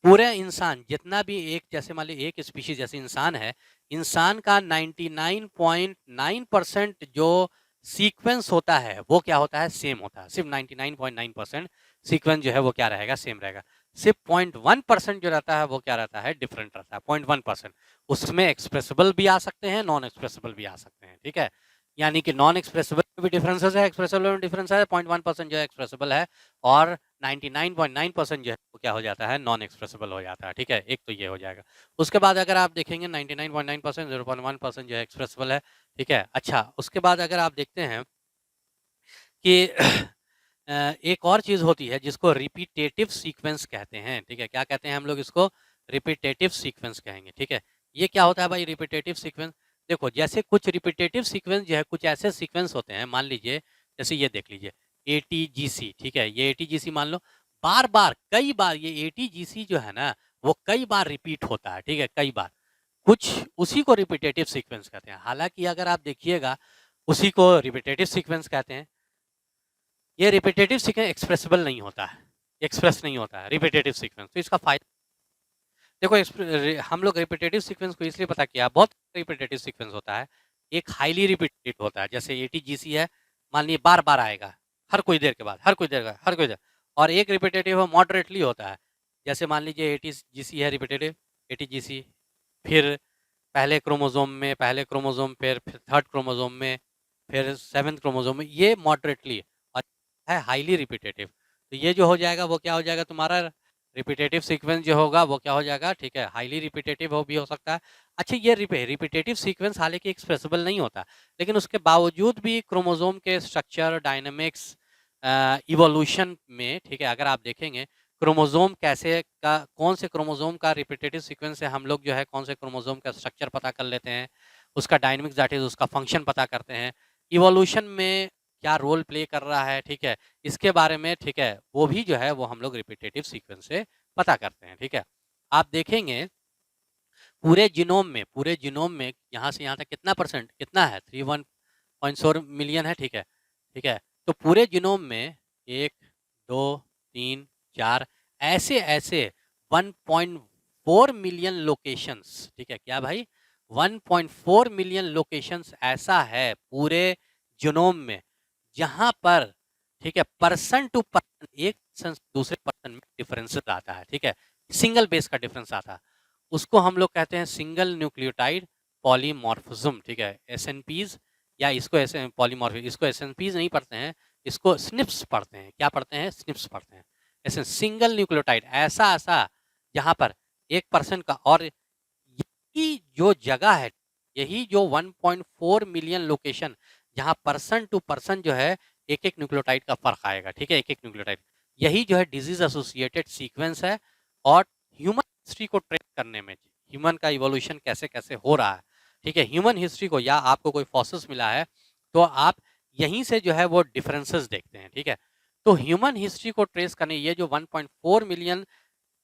पूरे इंसान जितना भी एक, जैसे मान लीजिए एक स्पीशीज जैसे इंसान है, इंसान का 99.9% जो सीक्वेंस होता है वो क्या होता है, सेम होता है। सिर्फ 99.9% सीक्वेंस जो है वो क्या रहेगा, सेम रहेगा। सिर्फ 0.1% जो रहता है वो क्या रहता है, डिफरेंट रहता है, 0.1%। उसमें एक्सप्रेसिबल भी आ सकते हैं, नॉन एक्सप्रेसिबल भी आ सकते हैं, ठीक है। यानी कि नॉन एक्सप्रेसिबल में भी डिफरेंसेस है, एक्सप्रेसिबल में डिफरेंस है। 0.1% जो है एक्सप्रेसिबल है और 99.9% जो है वो क्या हो जाता है, नॉन एक्सप्रेसिबल हो जाता है, ठीक है। एक तो ये हो जाएगा। उसके बाद अगर आप देखेंगे 99.9%, 0.1% जो है एक्सप्रेसिबल है, ठीक है। अच्छा, उसके बाद अगर आप देखते हैं कि एक और चीज़ होती है जिसको रिपीटेटिव सीक्वेंस कहते हैं, ठीक है। क्या कहते हैं हम लोग इसको, रिपीटेटिव सीक्वेंस कहेंगे, ठीक है। ये क्या होता है भाई रिपीटेटिव सीक्वेंस? देखो, जैसे कुछ रिपीटेटिव सीक्वेंस जो है, कुछ ऐसे सीक्वेंस होते हैं, मान लीजिए जैसे ये देख लीजिए एटीजीसी, ठीक है। ये एटीजीसी मान लो बार बार कई बार ये एटीजीसी जो है ना वो कई बार रिपीट होता है, ठीक है, कई बार। कुछ उसी को रिपीटेटिव सीक्वेंस कहते हैं। हालांकि अगर आप देखिएगा उसी को रिपीटेटिव सीक्वेंस कहते हैं। ये रिपीटेटिव सीक्वेंस एक्सप्रेसिबल नहीं होता है, एक्सप्रेस नहीं होता है रिपीटेटिव सीक्वेंस। तो इसका फायदा देखो, हम लोग रिपीटेटिव सीक्वेंस को इसलिए पता किया, बहुत रिपीटेटिव सीक्वेंस होता है। एक हाईली रिपीटेटिव होता है, जैसे एटीजीसी है, मान लीजिए बार बार आएगा, हर कोई देर के बाद, हर कोई देर के बाद, हर कोई देर। और एक रिपीटेटिव मॉडरेटली होता है, जैसे मान लीजिए एटीजीसी है रिपीटेटिव, एटीजीसी, फिर पहले क्रोमोसोम में, पहले क्रोमोसोम, फिर थर्ड क्रोमोसोम में, फिर सेवन्थ क्रोमोसोम में, ये मॉडरेटली और है हाईली रिपीटेटिव। तो ये जो हो जाएगा वो क्या हो जाएगा, तुम्हारा रिपीटेटिव सीक्वेंस जो होगा वो क्या हो जाएगा, ठीक है, हाईली रिपीटेटिव हो भी हो सकता है। अच्छा, ये रिपीटेटिव सीक्वेंस हालांकि एक्सप्रेसिबल नहीं होता, लेकिन उसके बावजूद भी क्रोमोसोम के स्ट्रक्चर, डायनामिक्स, इवोल्यूशन में, ठीक है, अगर आप देखेंगे क्रोमोसोम कैसे का, कौन से क्रोमोसोम का रिपीटेटिव सीक्वेंस से हम लोग जो है कौन से क्रोमोसोम का स्ट्रक्चर पता कर लेते हैं, उसका डायनामिक्स दैट इज उसका फंक्शन पता करते हैं, इवोल्यूशन में क्या रोल प्ले कर रहा है, ठीक है, इसके बारे में, ठीक है, वो भी जो है वो हम लोग रिपीटेटिव सीक्वेंस से पता करते हैं। ठीक है, आप देखेंगे पूरे जीनोम में यहाँ से यहाँ तक कितना परसेंट, कितना है, 31.4 मिलियन है। ठीक है, ठीक है, तो पूरे जीनोम में 1 2 3 4 ऐसे ऐसे 1.4 मिलियन लोकेशंस, ठीक है, क्या भाई, 1.4 मिलियन लोकेशंस ऐसा है पूरे जीनोम में, जहां पर, ठीक है, पर्सन टू पर्सन, एक पर्सन दूसरे पर्सन में डिफरेंसेस आता है। ठीक है, सिंगल बेस का डिफरेंस आता है, उसको हम लोग कहते हैं सिंगल न्यूक्लियोटाइड पॉलीमॉर्फिज्म। ठीक है, एसएनपीज, या इसको ऐसे पॉलीमॉर्फिज्म, इसको एसएनपीज नहीं पढ़ते हैं, इसको स्निप्स पढ़ते हैं। क्या पढ़ते हैं, स्निप्स पढ़ते हैं। ऐसे सिंगल न्यूक्लियोटाइड ऐसा ऐसा जहां पर एक पर्सन का, और यही जो जगह है, यही जो 1.4 मिलियन लोकेशन जहां पर्सन टू पर्सन जो है एक एक न्यूक्लियोटाइड का फर्क आएगा। ठीक है, एक एक न्यूक्लियोटाइड, यही जो है डिजीज एसोसिएटेड सीक्वेंस है। और ह्यूमन हिस्ट्री को ट्रेस करने में, ह्यूमन का इवोल्यूशन कैसे कैसे हो रहा है, ठीक है, ह्यूमन हिस्ट्री को, या आपको कोई फॉसिल्स मिला है तो आप यहीं से जो है वो डिफरेंसेस देखते हैं। ठीक है, तो ह्यूमन हिस्ट्री को ट्रेस करने, ये जो 1.4 मिलियन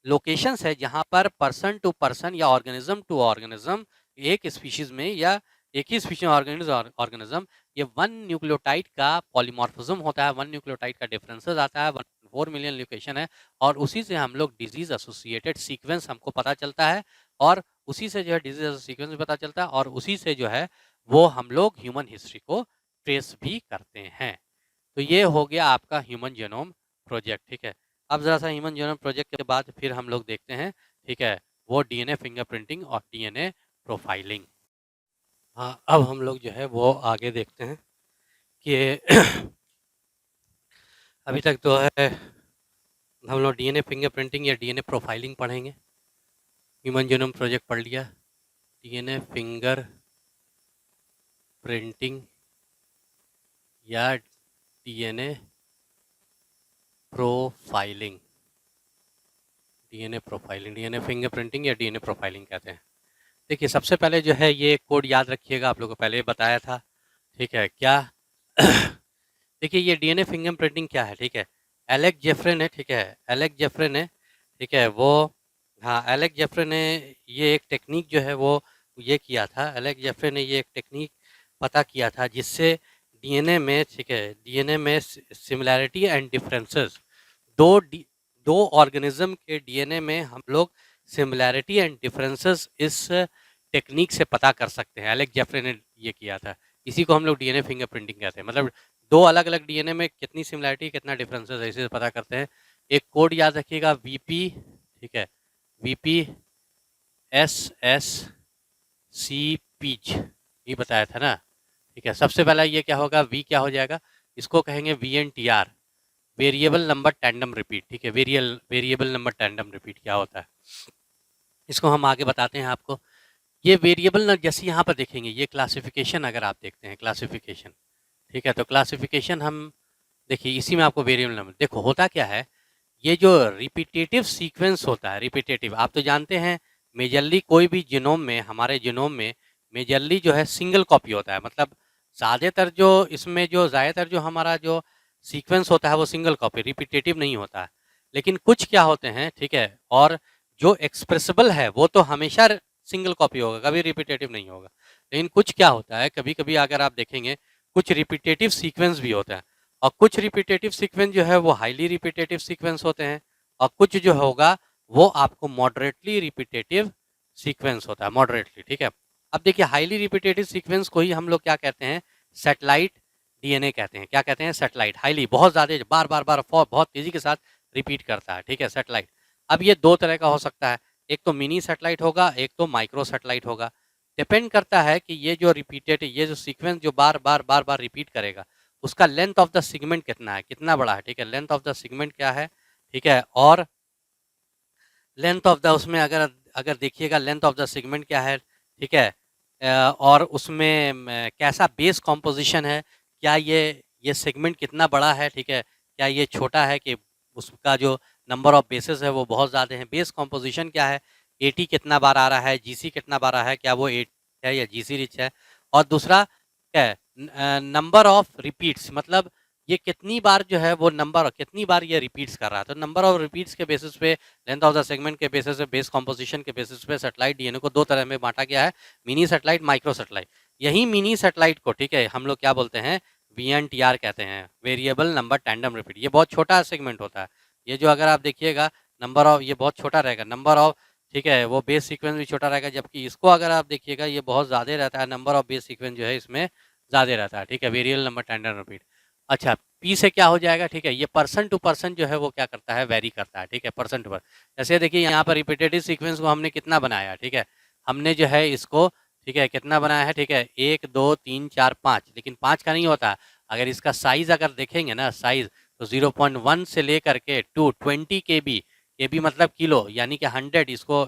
लोकेशंस है जहां पर पर्सन टू पर्सन या ऑर्गेनिज्म टू ऑर्गेनिज्म, एक स्पीशीज में या एक ही स्पीशीज ऑर्गेनिज्म, ये 1 न्यूक्लियोटाइड का पॉलीमॉर्फिज्म होता है, 1 न्यूक्लियोटाइड का डिफरेंसेस आता है, 1.4 मिलियन लोकेशन है, और उसी से हम लोग डिजीज एसोसिएटेड सीक्वेंस हमको पता चलता है, और उसी से जो है डिजीज सीक्वेंस पता चलता है, और उसी से जो है वो हम लोग ह्यूमन हिस्ट्री को ट्रेस भी करते हैं। तो ये हो गया आपका ह्यूमन जेनोम प्रोजेक्ट। ठीक है, अब ज़रा सा ह्यूमन जेनोम प्रोजेक्ट के बाद फिर हम लोग देखते हैं, ठीक है, वो डीएनए फिंगरप्रिंटिंग और डीएनए प्रोफाइलिंग। हाँ, अब हम लोग जो है वो आगे देखते हैं कि अभी तक तो है हम लोग डीएनए फिंगरप्रिंटिंग या डीएनए प्रोफाइलिंग पढ़ेंगे। ह्यूमन जेनोम प्रोजेक्ट पढ़ लिया, डीएनए फिंगर प्रिंटिंग या DNA profiling, DNA profiling, DNA fingerprinting या डीएनए प्रोफाइलिंग कहते हैं। देखिए, सबसे पहले जो है ये कोड याद रखिएगा, आप लोगों को पहले बताया था। ठीक है, क्या देखिए ये डीएनए फिंगरप्रिंटिंग क्या है, ठीक है, एलेक जेफरे ने, ठीक है, एलेक जेफरे ने, ठीक है, वो, हाँ, एलेक जेफरे ने ये एक टेक्निक जो है वो ये किया था, एलेक जेफरे ने ये एक टेक्निक पता किया था जिससे डीएनए में, ठीक है, डीएनए में सिमिलैरिटी एंड डिफरेंसेस, दो ऑर्गेनिज्म के डीएनए में हम लोग सिमिलैरिटी एंड डिफरेंसेस इस टेक्निक से पता कर सकते हैं। एलेक जेफरे ने ये किया था, इसी को हम लोग डीएनए फिंगरप्रिंटिंग कहते हैं। मतलब दो अलग अलग डीएनए में कितनी सिमिलैरिटी कितना डिफरेंसेस है, इसे पता करते हैं। एक कोड याद रखिएगा, वीपी, ठीक है, वीपी एस एस सी पीच, ये बताया था ना। ठीक है, सबसे पहला ये क्या होगा, वी क्या हो जाएगा, इसको कहेंगे VNTR, variable number tandem repeat. ठीक है, वेरिएबल नंबर टैंडम रिपीट क्या होता है, इसको हम आगे बताते हैं आपको। ये वेरिएबल, जैसे यहाँ पर देखेंगे ये क्लासिफिकेशन, अगर आप देखते हैं क्लासिफिकेशन, ठीक है, तो क्लासिफिकेशन हम देखिए, इसी में आपको वेरिएबल नंबर, देखो होता क्या है, ये जो रिपीटेटिव सीक्वेंस होता है, रिपीटेटिव, आप तो जानते हैं मेजरली कोई भी जीनोम में, हमारे जीनोम में मेजरली जो है सिंगल कॉपी होता है। मतलब ज़्यादातर जो इसमें जो ज़्यादातर जो हमारा जो सीक्वेंस होता है वो सिंगल कॉपी, रिपीटेटिव नहीं होता है। लेकिन कुछ क्या होते हैं, ठीक है, और जो एक्सप्रेसिबल है वो तो हमेशा सिंगल कॉपी होगा, कभी रिपीटेटिव नहीं होगा। लेकिन कुछ क्या होता है, कभी कभी अगर आप देखेंगे कुछ रिपीटेटिव सीक्वेंस भी होता है, और कुछ रिपीटेटिव सीक्वेंस जो है वो हाईली रिपीटेटिव सीक्वेंस होते हैं, और कुछ जो होगा वो आपको मॉडरेटली रिपीटेटिव सीक्वेंस होता है, मॉडरेटली। ठीक है, अब देखिए हाईली रिपीटेटिव सीक्वेंस को ही हम लोग क्या कहते हैं, सैटेलाइट डीएनए कहते हैं। क्या कहते हैं? सैटेलाइट। हाईली, बहुत ज़्यादा, बार बार बार बहुत तेज़ी के साथ रिपीट करता है, ठीक है, सैटेलाइट। अब ये दो तरह का हो सकता है, एक तो मिनी सैटेलाइट होगा, एक तो माइक्रो सैटेलाइट होगा। डिपेंड करता है कि ये जो रिपीटेड, ये जो सीक्वेंस जो बार बार बार बार रिपीट करेगा, उसका लेंथ ऑफ द सेगमेंट कितना है, कितना बड़ा है, ठीक है, लेंथ ऑफ द सेगमेंट क्या है, ठीक है। और लेंथ ऑफ द, उसमें अगर अगर देखिएगा लेंथ ऑफ द सेगमेंट क्या है, ठीक है, और उसमें कैसा बेस कॉम्पोजिशन है, क्या ये सेगमेंट कितना बड़ा है, ठीक है, क्या ये छोटा है कि उसका जो नंबर ऑफ बेसेस है वो बहुत ज़्यादा है, बेस कॉम्पोजिशन क्या है, एटी कितना बार आ रहा है, जीसी कितना बार आ रहा है, क्या वो एट है या जीसी रिच है। और दूसरा क्या है, नंबर ऑफ रिपीट्स, मतलब ये कितनी बार जो है वो नंबर, कितनी बार ये रिपीट्स कर रहा है। तो नंबर ऑफ रिपीट्स के बेसिस पे, लेंथ ऑफ द सेगमेंट के बेसिस पे, बेस कॉम्पोजिशन के बेसिस पे सैटेलाइट डीएनए को दो तरह में बांटा गया है, मिनी सैटेलाइट, माइक्रो सैटेलाइट। यही मिनी सैटेलाइट को, ठीक है, हम लोग क्या बोलते हैं, वीएनटीआर कहते हैं, वेरिएबल नंबर टैंडम रिपीट। ये बहुत छोटा सेगमेंट होता है, ये जो अगर आप देखिएगा नंबर ऑफ, ये बहुत छोटा रहेगा नंबर ऑफ, ठीक है, वो बेस सीक्वेंस भी छोटा रहेगा, जबकि इसको अगर आप देखिएगा ये बहुत ज़्यादा रहता है, नंबर ऑफ बेस सीक्वेंस जो है इसमें ज़्यादा रहता है, ठीक है, वेरिएबल नंबर टैंडम रिपीट। अच्छा, पी से क्या हो जाएगा, ठीक है, ये पर्सन टू पर्सन जो है वो क्या करता है, वेरी करता है, ठीक है, पर्सन टू पर्सन। जैसे देखिए यहाँ पर रिपीटेटिव सीक्वेंस को हमने कितना बनाया, ठीक है, हमने जो है इसको, ठीक है, कितना बनाया है, ठीक है, 1 2 3 4 5, लेकिन 5 का नहीं होता। अगर इसका साइज अगर देखेंगे ना, साइज, तो 0.1 से लेकर के टू 20 केबी, केबी मतलब किलो, यानी कि 100, इसको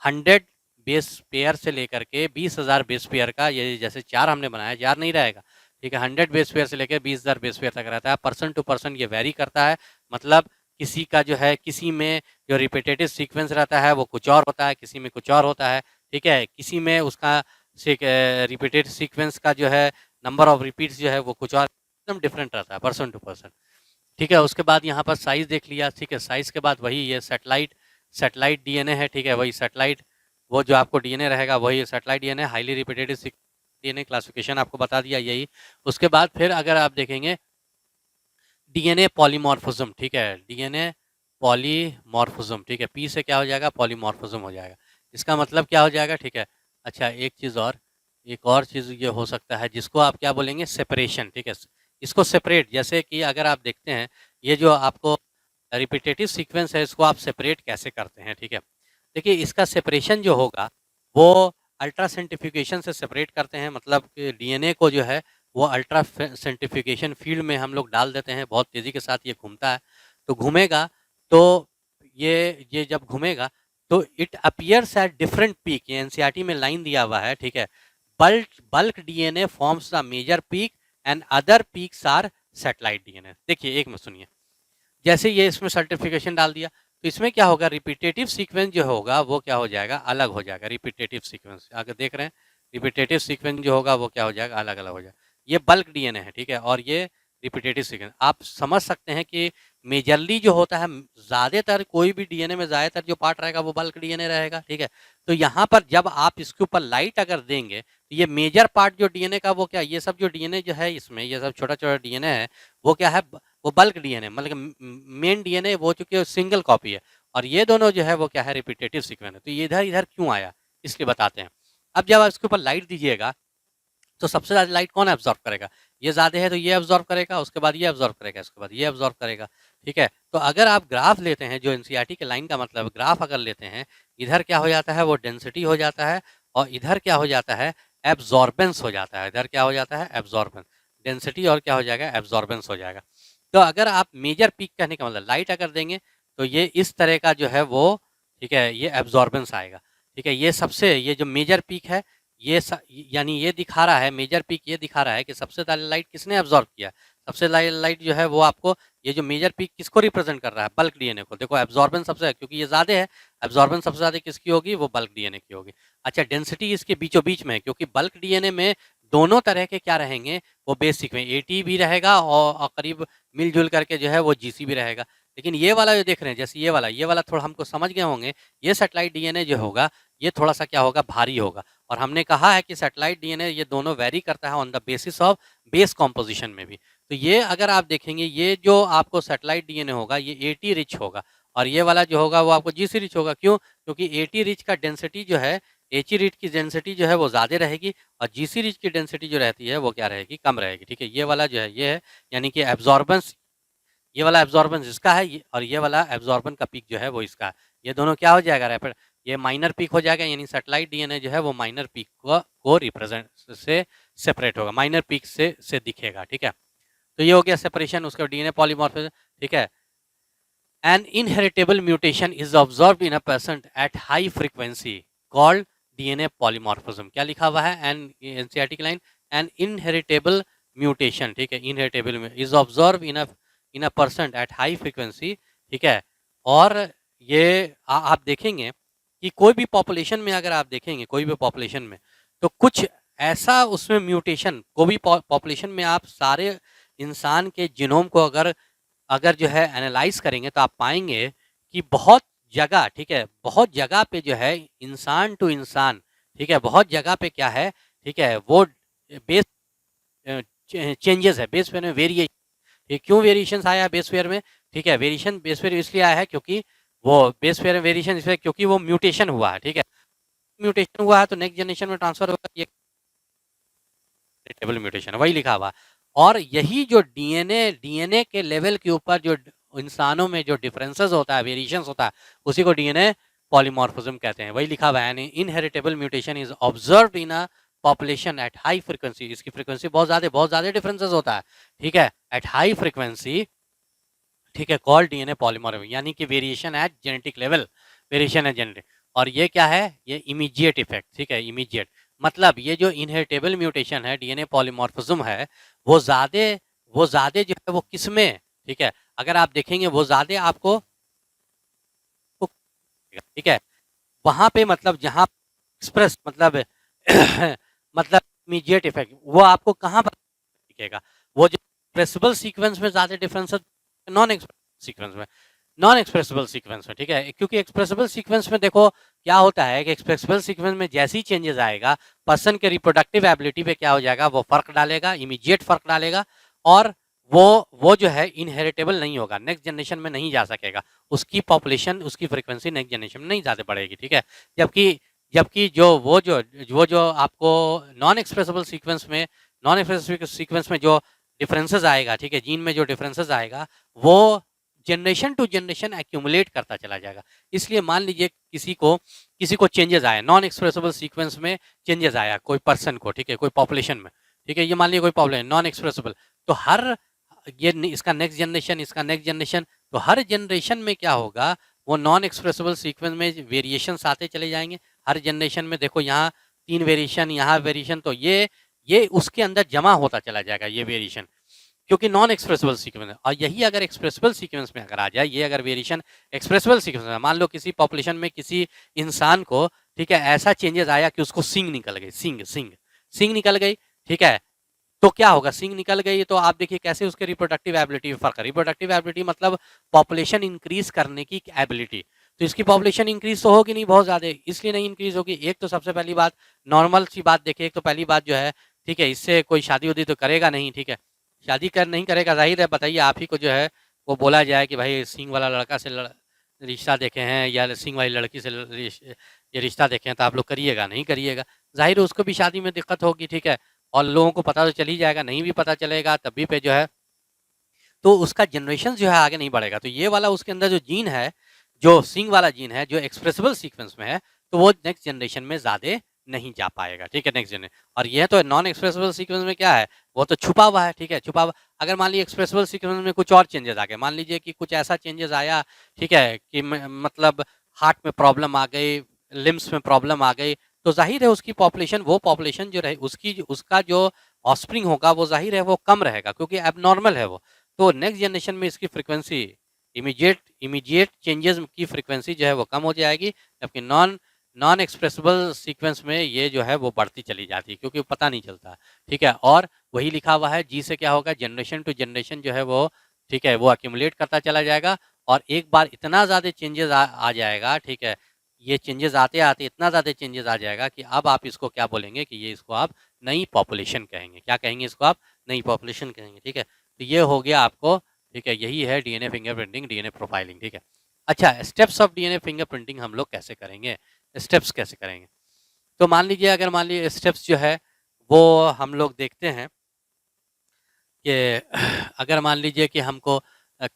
100 बेस पेयर से लेकर के 20,000 बेस पेयर का, ये जैसे 4 हमने बनाया, 4 नहीं रहेगा, ठीक है, 100 बेस पेयर से लेकर 20,000 बेस पेयर तक रहता है। पर्सन टू पर्सन ये वेरी करता है, मतलब किसी का जो है, किसी में जो रिपीटेटिव सीक्वेंस रहता है वो कुछ और होता है, किसी में कुछ और होता है, ठीक है, किसी में उसका रिपीटेड सीक्वेंस का जो है नंबर ऑफ रिपीट्स जो है वो कुछ और एकदम डिफरेंट रहता है, पर्सन टू पर्सन, ठीक है। उसके बाद यहाँ पर साइज देख लिया, ठीक है, साइज के बाद वही ये सैटेलाइट, सैटेलाइट डीएनए है, ठीक है, वही सैटेलाइट, वो जो आपको डीएनए रहेगा वही satellite DNA, highly repetitive DNA classification आपको बता दिया यही। उसके बाद फिर अगर आप देखेंगे डीएनए पॉलीमॉर्फिज्म, ठीक है, डीएनए पॉलीमॉर्फिज्म, ठीक है, पी से क्या हो जाएगा, पॉलीमॉर्फिज्म हो जाएगा। इसका मतलब क्या हो जाएगा, ठीक है। अच्छा, एक चीज़ और, एक और चीज़ ये हो सकता है जिसको आप क्या बोलेंगे, सेपरेशन, ठीक है, इसको सेपरेट, जैसे कि अगर आप देखते हैं ये जो आपको रिपीटेटिव सीक्वेंस है इसको आप सेपरेट कैसे करते हैं, ठीक है। देखिए इसका सेपरेशन जो होगा वो अल्ट्रा सेंट्रीफ्यूगेशन से सेपरेट करते हैं, मतलब कि डीएनए को जो है वो अल्ट्रा सेंट्रीफ्यूगेशन फील्ड में हम लोग डाल देते हैं, बहुत तेज़ी के साथ ये घूमता है, तो घूमेगा, तो ये जब घूमेगा तो it appears at different peak, ये एनसीईआरटी में लाइन दिया हुआ है, ठीक है, bulk bulk DNA forms the major peak and other peaks are satellite DNA. देखिए एक में सुनिए, जैसे ये इसमें सर्टिफिकेशन डाल दिया तो इसमें क्या होगा, रिपीटेटिव सीक्वेंस जो होगा वो क्या हो जाएगा, अलग हो जाएगा, रिपीटेटिव सीक्वेंस अगर देख रहे हैं, रिपीटेटिव सीक्वेंस जो होगा वो क्या हो जाएगा, अलग अलग हो जाएगा। ये बल्क डीएनए है, ठीक है, और ये रिपीटेटिव सीक्वेंस, आप समझ सकते हैं कि मेजरली जो होता है, ज़्यादातर कोई भी डीएनए में ज़्यादातर जो पार्ट रहेगा वो बल्क डीएनए रहेगा, ठीक है। तो यहाँ पर जब आप इसके ऊपर लाइट अगर देंगे तो ये मेजर पार्ट जो डीएनए का वो क्या, ये सब जो डीएनए जो है इसमें, ये सब छोटा छोटा डीएनए है वो क्या है, वो बल्क डीएनए, मतलब मेन डीएनए वो चूंकि सिंगल कॉपी है, और ये दोनों जो है वो क्या है, रिपीटेटिव सीक्वेंस है। तो ये इधर इधर क्यों आया, इसलिए बताते हैं। अब जब आप इसके ऊपर लाइट दीजिएगा तो सबसे ज़्यादा लाइट कौन एब्जॉर्ब करेगा, ये ज़्यादा है तो ये एब्जॉर्ब करेगा, उसके बाद ये एब्जॉर्ब करेगा, उसके बाद ये एब्जॉर्ब करेगा, ठीक है। तो अगर आप ग्राफ लेते हैं, जो एनसीईआरटी के लाइन का मतलब ग्राफ अगर लेते हैं, इधर क्या हो जाता है, वो डेंसिटी हो जाता है, और इधर क्या हो जाता है, एब्जॉर्बेंस हो जाता है, इधर क्या हो जाता है, एब्जॉर्बेंस, डेंसिटी और क्या हो जाएगा, एब्जॉर्बेंस हो जाएगा। तो अगर आप मेजर पीक कहने का मतलब लाइट अगर देंगे तो ये इस तरह का जो है वो, ठीक है, ये एब्जॉर्बेंस आएगा, ठीक है। ये सबसे, ये जो मेजर पीक है, ये यानी ये दिखा रहा है, मेजर पीक ये दिखा रहा है कि सबसे ज़्यादा लाइट किसने एब्जॉर्ब किया, सबसे लाइट जो है वो आपको, ये जो मेजर पीक किसको रिप्रेजेंट कर रहा है, बल्क डीएनए को। देखो एब्जॉर्बेंस सबसे है, क्योंकि ये ज़्यादा है, एब्जॉर्बेंस सबसे ज़्यादा किसकी होगी, वो बल्क डीएनए की होगी। अच्छा, डेंसिटी इसके बीचों बीच में है, क्योंकि बल्क डीएनए में दोनों तरह के क्या रहेंगे, वो बेसिक में एटी भी रहेगा और करीब मिलजुल करके जो है वो जीसी भी रहेगा। लेकिन ये वाला जो देख रहे हैं, जैसे ये वाला थोड़ा हमको समझ गए होंगे, ये सैटेलाइट डीएनए जो होगा ये थोड़ा सा क्या होगा, भारी होगा। और हमने कहा है कि सैटेलाइट डीएनए ये दोनों वेरी करता है on the basis of base composition में भी। तो ये अगर आप देखेंगे, ये जो आपको सैटेलाइट डीएनए होगा ये एटी रिच होगा, और ये वाला जो होगा वो आपको जीसी रिच होगा। क्यों? क्योंकि एटी रिच का डेंसिटी जो है एच रिच की डेंसिटी जो है वो ज़्यादा रहेगी और जीसी रिच की डेंसिटी जो रहती है वो क्या रहेगी, कम रहेगी। ठीक है, ये वाला जो है ये है, यानी कि एब्जॉर्बेंस, ये वाला एब्जॉर्बेंस इसका है और ये वाला एब्जॉर्बन का पीक जो है वो इसका है। ये दोनों क्या हो जाएगा, रैपिड, ये माइनर पीक हो जाएगा, यानी सैटेलाइट डीएनए जो है वो माइनर पीक को रिप्रेजेंट से सेपरेट होगा, माइनर पीक से दिखेगा। ठीक है, तो ये हो गया सेपरेशन, उसका डीएनए पॉलीमॉर्फिज्म। ठीक है, an inheritable mutation is observed in a person at high frequency called DNA polymorphism। क्या लिखा हुआ है, एन एनसीईआरटी की लाइन, एन इनहेरिटेबल म्यूटेशन। ठीक है, inheritable is observe in a person at high frequency. ठीक है, और ये आप देखेंगे कि कोई भी पॉपुलेशन में, अगर आप देखेंगे कोई भी पॉपुलेशन में, तो कुछ ऐसा उसमें म्यूटेशन, कोई भी पॉपुलेशन में आप सारे इंसान के जीनोम को अगर जो है एनालाइज करेंगे तो आप पाएंगे कि बहुत जगह, ठीक है, बहुत जगह पे जो है इंसान टू इंसान, ठीक है, बहुत जगह पे क्या है, ठीक है, वो बेस चेंजेस है, बेस पेयर में वेरिएशन। क्यों वेरिएशन आया बेस पेयर में, ठीक है, वेरिएशन बेस पेयर इसलिए आया है क्योंकि वो बेस पेयर में वेरिएशन इसलिए क्योंकि वो म्यूटेशन हुआ है। ठीक है, म्यूटेशन हुआ है तो नेक्स्ट जनरेशन में ट्रांसफर होगा, ये टेबल म्यूटेशन वही लिखा हुआ। और यही जो डीएनए के लेवल के ऊपर जो इंसानों में जो डिफरेंसेस होता है, वेरिएशंस होता है, उसी को डीएनए पॉलीमॉर्फिज्म कहते हैं, वही लिखा हुआ है। Inheritable mutation is observed in a population at high frequency, इसकी फ्रीक्वेंसी बहुत ज्यादा डिफरेंसेस होता है। ठीक है, एट हाई फ्रीक्वेंसी, ठीक है, कॉल डीएनए पॉलीमॉर्फिज्म, यानी कि variation at genetic level, variation at genetic. और ये क्या है, ये इमीडिएट इफेक्ट। ठीक है, इमीडिएट मतलब ये जो इनहेरिटेबल म्यूटेशन है, डीएनए पॉलीमॉर्फिज्म है, वो ज्यादा जो है वो किसमें, ठीक है, अगर आप देखेंगे वो ज्यादा आपको, ठीक है, वहां पे मतलब जहां एक्सप्रेस मतलब मतलब इमीडिएट इफेक्ट वो आपको कहां पर दिखेगा, वो जो एक्सप्रेसिबल सीक्वेंस में ज्यादा डिफरेंस है, नॉन एक्सप्रेसिबल सीक्वेंस में, नॉन एक्सप्रेसिबल सीक्वेंस में। ठीक है, क्योंकि एक्सप्रेसिबल सीक्वेंस में देखो क्या होता है कि एक्सप्रेसिबल सीक्वेंस में जैसे ही चेंजेस आएगा, पर्सन के रिप्रोडक्टिव एबिलिटी पे क्या हो जाएगा, वो फर्क डालेगा, इमीडिएट फर्क डालेगा, और वो जो है इनहेरिटेबल नहीं होगा, नेक्स्ट जनरेशन में नहीं जा सकेगा, उसकी पॉपुलेशन, उसकी फ्रीक्वेंसी नेक्स्ट जनरेशन में नहीं ज़्यादा बढ़ेगी। ठीक है, जबकि जबकि जो वो जो आपको नॉन एक्सप्रेसिबल सीक्वेंस में, नॉन एक्सप्रेसिबल सीक्वेंस में जो डिफरेंसेस आएगा, ठीक है, जीन में जो डिफरेंसेस आएगा, वो जनरेशन टू जनरेशन एक्यूमुलेट करता चला जाएगा। इसलिए मान लीजिए किसी को चेंजेस आए, नॉन एक्सप्रेसिबल सीक्वेंस में चेंजेस आया कोई पर्सन को, ठीक है, कोई पॉपुलेशन में, ठीक है, ये मान लीजिए कोई पॉपुलेशन नॉन एक्सप्रेसिबल, तो हर ये इसका नेक्स्ट जनरेशन, इसका नेक्स्ट जनरेशन, तो हर जनरेशन में क्या होगा, वो नॉन एक्सप्रेसिबल सीक्वेंस में वेरिएशन आते चले जाएंगे। हर जनरेशन में देखो यहाँ 3 वेरिएशन, यहाँ वेरिएशन, तो ये उसके अंदर जमा होता चला जाएगा ये वेरिएशन, क्योंकि नॉन एक्सप्रेसिबल सीक्वेंस है। और यही अगर एक्सप्रेसिबल सीक्वेंस में अगर आ जाए, ये अगर वेरिएशन एक्सप्रेसिबल सीक्वेंस में, मान लो किसी पॉपुलेशन में किसी इंसान को, ठीक है, ऐसा चेंजेस आया कि उसको सिंग निकल गई, सिंग निकल गई, ठीक है, तो क्या होगा, सिंग निकल गई तो आप देखिए कैसे उसके रिप्रोडक्टिव एबिलिटी में फर्क है। रिप्रोडक्टिव एबिलिटी मतलब पॉपुलेशन इंक्रीज करने की एबिलिटी, तो इसकी पॉपुलेशन इंक्रीज तो होगी नहीं, बहुत ज्यादा, इसलिए नहीं इंक्रीज होगी। एक तो सबसे पहली बात, नॉर्मल सी बात देखिए, एक तो पहली बात जो है, ठीक है, इससे कोई शादी उदी तो करेगा नहीं, ठीक है, शादी नहीं करेगा, जाहिर है, बताइए आप ही को जो है वो बोला जाए कि भाई सिंग वाला लड़का से रिश्ता देखे हैं या सिंग वाली लड़की से ये रिश्ता देखे हैं, तो आप लोग करिएगा नहीं करिएगा, जाहिर है उसको भी शादी में दिक्कत होगी। ठीक है, और लोगों को पता तो चल ही जाएगा, नहीं भी पता चलेगा तब भी पे जो है, तो उसका जनरेशन जो है आगे नहीं बढ़ेगा। तो ये वाला उसके अंदर जो जीन है, जो सिंग वाला जीन है, जो एक्सप्रेसिबल सीक्वेंस में है, तो वो नेक्स्ट जनरेशन में ज्यादा नहीं जा पाएगा। ठीक है, नेक्स्ट जनरेशन। और ये तो नॉन एक्सप्रेसिबल सीक्वेंस में क्या है, वो तो छुपा हुआ है। ठीक है, छुपा हुआ, अगर मान लीजिए एक्सप्रेसिबल सीक्वेंस में कुछ और चेंजेस आ गए, मान लीजिए कि कुछ ऐसा चेंजेस आया, ठीक है, कि मतलब हार्ट में प्रॉब्लम आ गई, लिम्स में प्रॉब्लम आ गई, तो जाहिर है उसकी पॉपुलेशन, वो पॉपुलेशन जो रहे उसका जो ऑस्प्रिंग होगा वो जाहिर है वो कम रहेगा, क्योंकि एबनॉर्मल है वो। तो नेक्स्ट जनरेशन में इसकी फ्रीक्वेंसी, इमीडिएट चेंजेस की फ्रीक्वेंसी जो है वो कम हो जाएगी, जबकि नॉन नॉन एक्सप्रेसिबल सीक्वेंस में ये जो है वो बढ़ती चली जाती है, क्योंकि पता नहीं चलता। ठीक है, और वही लिखा हुआ है, जी से क्या होगा, जनरेशन टू जनरेशन जो है वो, ठीक है, वो अक्यूमुलेट करता चला जाएगा, और एक बार इतना ज़्यादा चेंजेस आ जाएगा, ठीक है, ये चेंजेस आते आते इतना ज़्यादा चेंजेस आ जाएगा कि अब आप इसको क्या बोलेंगे कि ये इसको आप नई पॉपुलेशन कहेंगे। क्या कहेंगे इसको आप, नई पॉपुलेशन कहेंगे। ठीक है, तो ये हो गया आपको, ठीक है, यही है डीएनए फिंगरप्रिंटिंग, डीएनए प्रोफाइलिंग। ठीक है, अच्छा, स्टेप्स ऑफ डीएनए फिंगरप्रिंटिंग हम लोग कैसे करेंगे, स्टेप्स कैसे करेंगे। तो मान लीजिए, अगर मान लीजिए स्टेप्स जो है वो हम लोग देखते हैं कि अगर मान लीजिए कि हमको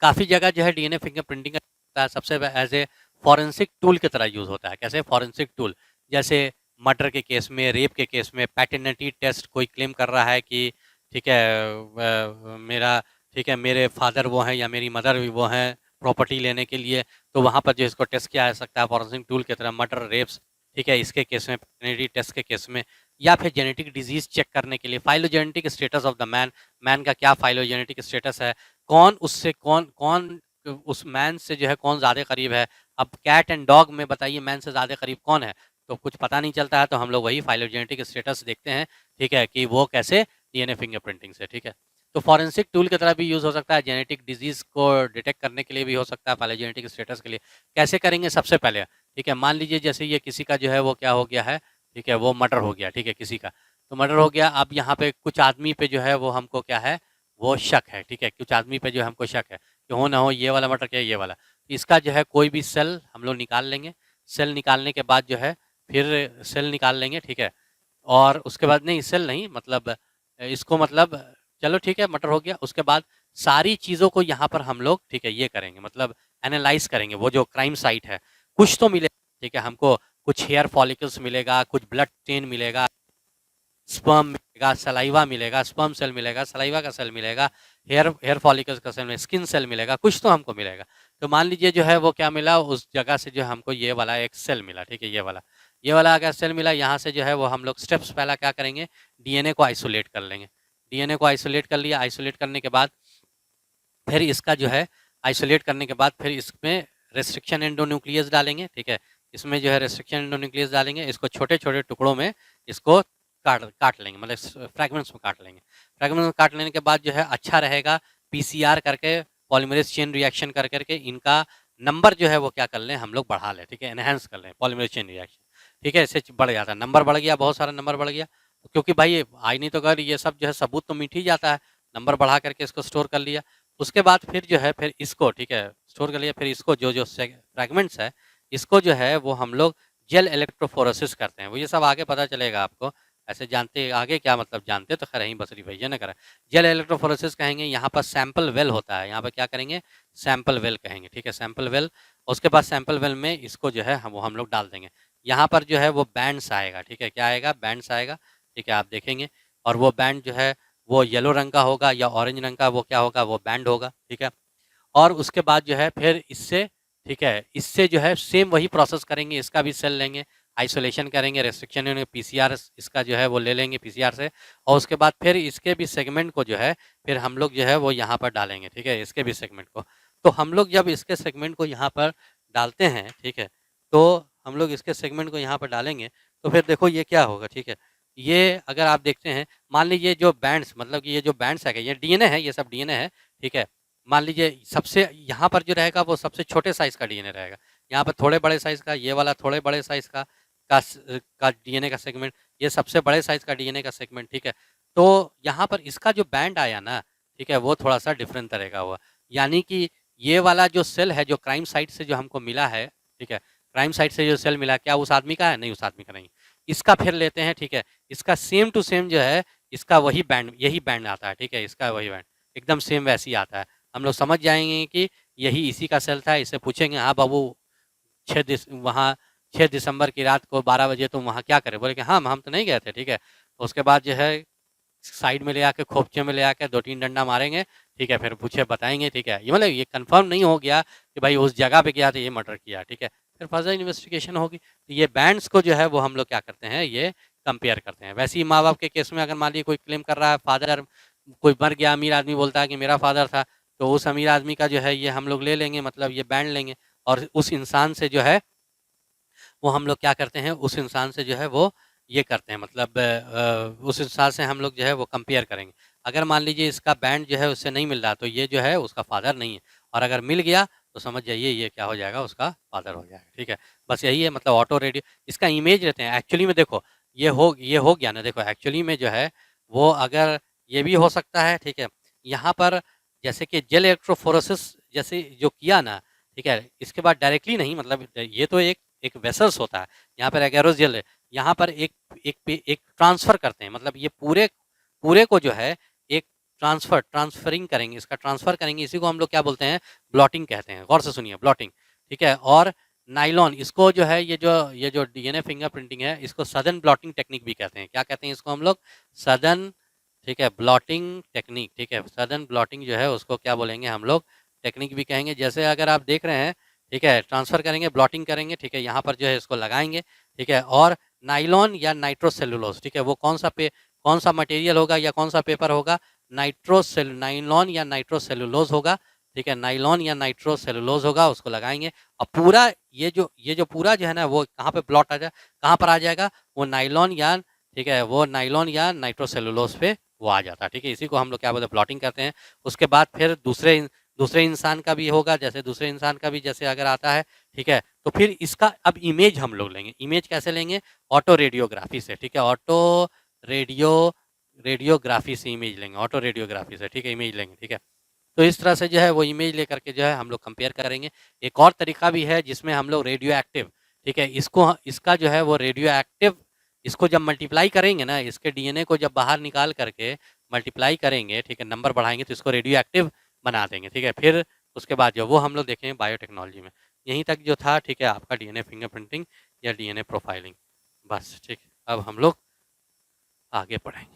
काफ़ी जगह जो है डीएनए फिंगरप्रिंटिंग का सबसे एज ए फॉरेंसिक टूल की तरह यूज़ होता है। कैसे फॉरेंसिक टूल? जैसे मर्डर के केस में, रेप के केस में, पैटर्निटी टेस्ट कोई क्लेम कर रहा है कि ठीक है मेरा ठीक है मेरे फादर वो हैं या मेरी मदर भी वो हैं प्रॉपर्टी लेने के लिए, तो वहाँ पर जो इसको टेस्ट किया जा सकता है फॉरेंसिक टूल की तरह। मर्डर, रेप्स, ठीक है, इसके केस में, पैटर्निटी टेस्ट के केस में, या फिर जेनेटिक डिजीज चेक करने के लिए phylogenetic status of the man, man का क्या फाइलोजेनेटिक स्टेटस है, कौन उससे कौन कौन उस मैन से जो है कौन ज़्यादा करीब है। अब कैट एंड डॉग में बताइए मैन से ज़्यादा करीब कौन है, तो कुछ पता नहीं चलता है, तो हम लोग वही फाइलोजेनेटिक स्टेटस देखते हैं, ठीक है, कि वो कैसे डीएनए फिंगरप्रिंटिंग से, ठीक है। तो फॉरेंसिक टूल की तरह भी यूज़ हो सकता है, जेनेटिक डिजीज को डिटेक्ट करने के लिए भी हो सकता है, फाइलोजेनेटिक स्टेटस के लिए। कैसे करेंगे? सबसे पहले ठीक है, मान लीजिए जैसे ये किसी का जो है वो क्या हो गया है, ठीक है, वो मर्डर हो गया, ठीक है, किसी का तो मर्डर हो गया। अब यहाँ पे कुछ आदमी पे जो है वो हमको क्या है, वो शक है, ठीक है, कुछ आदमी पे जो हमको शक है कि हो ना हो ये वाला मर्डर किया, ये वाला। इसका जो है कोई भी सेल हम लोग निकाल लेंगे। सेल निकालने के बाद जो है फिर सेल निकाल लेंगे, ठीक है, और उसके बाद नहीं, सेल नहीं, मतलब इसको मतलब चलो ठीक है, मर्डर हो गया। उसके बाद सारी चीज़ों को यहाँ पर हम लोग ठीक है ये करेंगे, मतलब एनालाइज करेंगे वो जो क्राइम साइट है। कुछ तो मिलेगा, ठीक है, हमको कुछ हेयर फॉलिकल्स मिलेगा, कुछ ब्लड स्टेन मिलेगा, स्पर्म मिलेगा, सलाइवा मिलेगा, स्पर्म सेल मिलेगा, सलाइवा का सेल मिलेगा, हेयर फॉलिकल्स का सेल मिलेगा, स्किन सेल मिलेगा, कुछ तो हमको मिलेगा। तो मान लीजिए जो है वो क्या मिला, उस जगह से जो हमको ये वाला एक सेल मिला, ठीक है, ये वाला अगर सेल मिला, यहाँ से जो है वो हम लोग स्टेप्स पहला क्या करेंगे, डीएनए को आइसोलेट कर लेंगे। डीएनए को आइसोलेट कर लिया, आइसोलेट करने के बाद फिर इसका जो है आइसोलेट करने के बाद फिर इसमें रेस्ट्रिक्शन एंडोन्यूक्लियस डालेंगे, ठीक है, इसमें जो है रेस्ट्रिक्शन एंडोन्यूक्लियस डालेंगे, इसको छोटे छोटे टुकड़ों में इसको काट काट लेंगे, मतलब फ्रैगमेंट्स में काट लेंगे। फ्रैगमेंट्स में काट लेने के बाद जो है अच्छा रहेगा पीसीआर करके, पॉलीमरेज चेन रिएक्शन कर करके इनका नंबर जो है वो क्या कर लें, हम लोग बढ़ा लें, ठीक है, एनहेंस कर लें पॉलीमरेज चेन रिएक्शन, ठीक है, इससे बढ़ जाता है, नंबर बढ़ गया, बहुत सारा नंबर बढ़ गया, क्योंकि भाई आई नहीं तो अगर ये सब जो है सबूत तो मिट ही जाता है। नंबर बढ़ा करके इसको स्टोर कर लिया। उसके बाद फिर जो है फिर इसको ठीक है स्टोर कर लिया, फिर इसको जो जो फ्रैगमेंट्स है इसको जो है वो हम लोग जेल इलेक्ट्रोफोरेसिस करते हैं। वो ये सब आगे पता चलेगा आपको, ऐसे जानते आगे क्या मतलब जानते तो खैर यहीं बसरी भैया ने करा। जेल इलेक्ट्रोफोरेसिस कहेंगे, यहाँ पर सैंपल वेल होता है, यहाँ पर क्या करेंगे, सैंपल वेल कहेंगे, ठीक है, सैंपल वेल। उसके बाद सैंपल वेल में इसको जो है हम लोग डाल देंगे। यहाँ पर जो है वो बैंड्स आएगा, ठीक है, क्या आएगा, बैंड्स आएगा, ठीक है, आप देखेंगे। और वो बैंड जो है वो येलो रंग का होगा या ऑरेंज रंग का, वो क्या होगा, वो बैंड होगा, ठीक है। और उसके बाद जो है फिर इससे ठीक है, इससे जो है सेम वही प्रोसेस करेंगे, इसका भी सेल लेंगे, आइसोलेशन करेंगे, रेस्ट्रिक्शन पीसीआर इसका जो है वो ले लेंगे पीसीआर से, और उसके बाद फिर इसके भी सेगमेंट को जो है फिर हम लोग जो है वो यहाँ पर डालेंगे, ठीक है, इसके भी सेगमेंट को। तो हम लोग जब इसके सेगमेंट को यहाँ पर डालते हैं, ठीक है, तो हम लोग इसके सेगमेंट को यहाँ पर डालेंगे, तो फिर देखो ये क्या होगा, ठीक है, ये अगर आप देखते हैं, मान लीजिए जो बैंड्स, मतलब कि ये जो बैंड्स है ये डीएनए है, ये सब डीएनए है, ठीक है। मान लीजिए सबसे यहाँ पर जो रहेगा वो सबसे छोटे साइज का डीएनए रहेगा, यहाँ पर थोड़े बड़े साइज का, ये वाला थोड़े बड़े साइज का डीएनए का सेगमेंट, ये सबसे बड़े साइज का डीएनए का सेगमेंट, ठीक है। तो यहाँ पर इसका जो बैंड आया ना, ठीक है, वो थोड़ा सा डिफरेंट तरह का हुआ, यानी कि ये वाला जो सेल है जो क्राइम साइट से जो हमको मिला है, ठीक है, क्राइम साइट से जो सेल मिला, क्या उस आदमी का है? नहीं, उस आदमी का नहीं। इसका फिर लेते हैं, ठीक है, इसका सेम टू सेम जो है इसका वही बैंड, यही बैंड आता है, ठीक है, इसका वही बैंड एकदम सेम वैसे ही आता है। हम लोग समझ जाएंगे कि यही इसी का सेल था। इससे पूछेंगे, हाँ बाबू वहाँ 6 दिसंबर की रात को 12 बजे तुम वहाँ क्या करे? बोले कि हाँ हम तो नहीं गए थे, ठीक है। उसके बाद जो है साइड में ले आके, खोपचे में ले आके 2-3 डंडा मारेंगे, ठीक है, फिर पूछे बताएंगे, ठीक है, ये मतलब ये कंफर्म नहीं हो गया कि भाई उस जगह पे गया था, ये मर्डर किया, ठीक है, फिर फर्दर इन्वेस्टिगेशन होगी। तो ये बैंड्स को जो है वो हम लोग क्या करते हैं, ये कंपेयर करते हैं। वैसे ही माँ बाप के केस में अगर मान लीजिए कोई क्लेम कर रहा है, फादर कोई मर गया, अमीर आदमी बोलता है कि मेरा फादर था, तो उस अमीर आदमी का जो है ये हम लोग ले लेंगे, मतलब ये बैंड लेंगे, और उस इंसान से जो है वो हम लोग क्या करते हैं, उस इंसान से जो है वो ये करते हैं, मतलब उस इंसान से हम लोग जो है वो कंपेयर करेंगे। अगर मान लीजिए इसका बैंड जो है उससे नहीं मिल रहा, तो ये जो है उसका फादर नहीं है, और अगर मिल गया तो समझ जाइए ये क्या हो जाएगा, उसका फादर हो जाएगा, ठीक है। बस यही है, मतलब ऑटो रेडियो इसका इमेज रहते हैं। एक्चुअली में देखो ये हो गया ना, देखो एक्चुअली में जो है वो अगर ये भी हो सकता है, ठीक है, यहाँ पर जैसे कि जेल इलेक्ट्रोफोरेसिस जैसे जो किया ना, ठीक है, इसके बाद डायरेक्टली नहीं, मतलब ये तो एक एक वेसल्स होता है, यहाँ पर एगेरोस जेल है, यहाँ पर एक ट्रांसफ़र करते हैं, मतलब ये पूरे पूरे को जो है एक ट्रांसफरिंग करेंगे, इसका ट्रांसफ़र करेंगे, इसी को हम लोग क्या बोलते हैं, ब्लॉटिंग कहते हैं। गौर से सुनिए, ब्लॉटिंग, ठीक है। और नाइलॉन, इसको जो है ये जो डीएनए फिंगरप्रिंटिंग है, इसको सदर्न ब्लॉटिंग टेक्निक भी कहते हैं। क्या कहते हैं इसको हम लोग, सदर्न, ठीक है, ब्लॉटिंग टेक्निक, ठीक है। सदर्न ब्लॉटिंग जो है उसको क्या बोलेंगे हम लोग, टेक्निक भी कहेंगे। जैसे अगर आप देख रहे हैं, ठीक है, ट्रांसफ़र करेंगे, ब्लॉटिंग करेंगे, ठीक है, यहाँ पर जो है इसको लगाएंगे, ठीक है। और नाइलॉन या नाइट्रोसेलुलोज, ठीक है, वो कौन सा मटेरियल होगा या कौन सा पेपर होगा, नाइलॉन या नाइट्रोसेलुलोज होगा, ठीक है, नाइलॉन या नाइट्रोसेलुलोज होगा, उसको लगाएंगे। और पूरा ये जो पूरा जो है ना, वो कहाँ पे प्लॉट आ जाए, कहाँ पर आ जाएगा, वो नाइलॉन या, ठीक है, वो नाइलॉन या नाइट्रोसेलुलोज पे वो आ जाता है, ठीक है। इसी को हम लोग क्या बोलते हैं, प्लॉटिंग करते हैं। उसके बाद फिर दूसरे इंसान का भी होगा, जैसे दूसरे इंसान का भी जैसे अगर आता है, ठीक है, तो फिर इसका अब इमेज हम लोग लेंगे। इमेज कैसे लेंगे, ऑटो रेडियोग्राफी से, ठीक है, ऑटो रेडियोग्राफी से इमेज लेंगे, ऑटो रेडियोग्राफी से, ठीक है, इमेज लेंगे, ठीक है। तो इस तरह से जो है वो इमेज लेकर के जो है हम लोग कंपेयर करेंगे। एक और तरीका भी है जिसमें हम लोग रेडियो एक्टिव, ठीक है, इसका जो है वो रेडियो एक्टिव, इसको जब मल्टीप्लाई करेंगे ना, इसके डीएनए को जब बाहर निकाल करके मल्टीप्लाई करेंगे, ठीक है, नंबर बढ़ाएंगे, तो इसको रेडियो एक्टिव बना देंगे, ठीक है। फिर उसके बाद जो वो हम लोग देखेंगे बायोटेक्नोलॉजी में। यहीं तक जो था, ठीक है, आपका डीएनए फिंगरप्रिंटिंग या डीएनए प्रोफाइलिंग, बस, ठीक। अब हम लोग आगे पढ़ेंगे।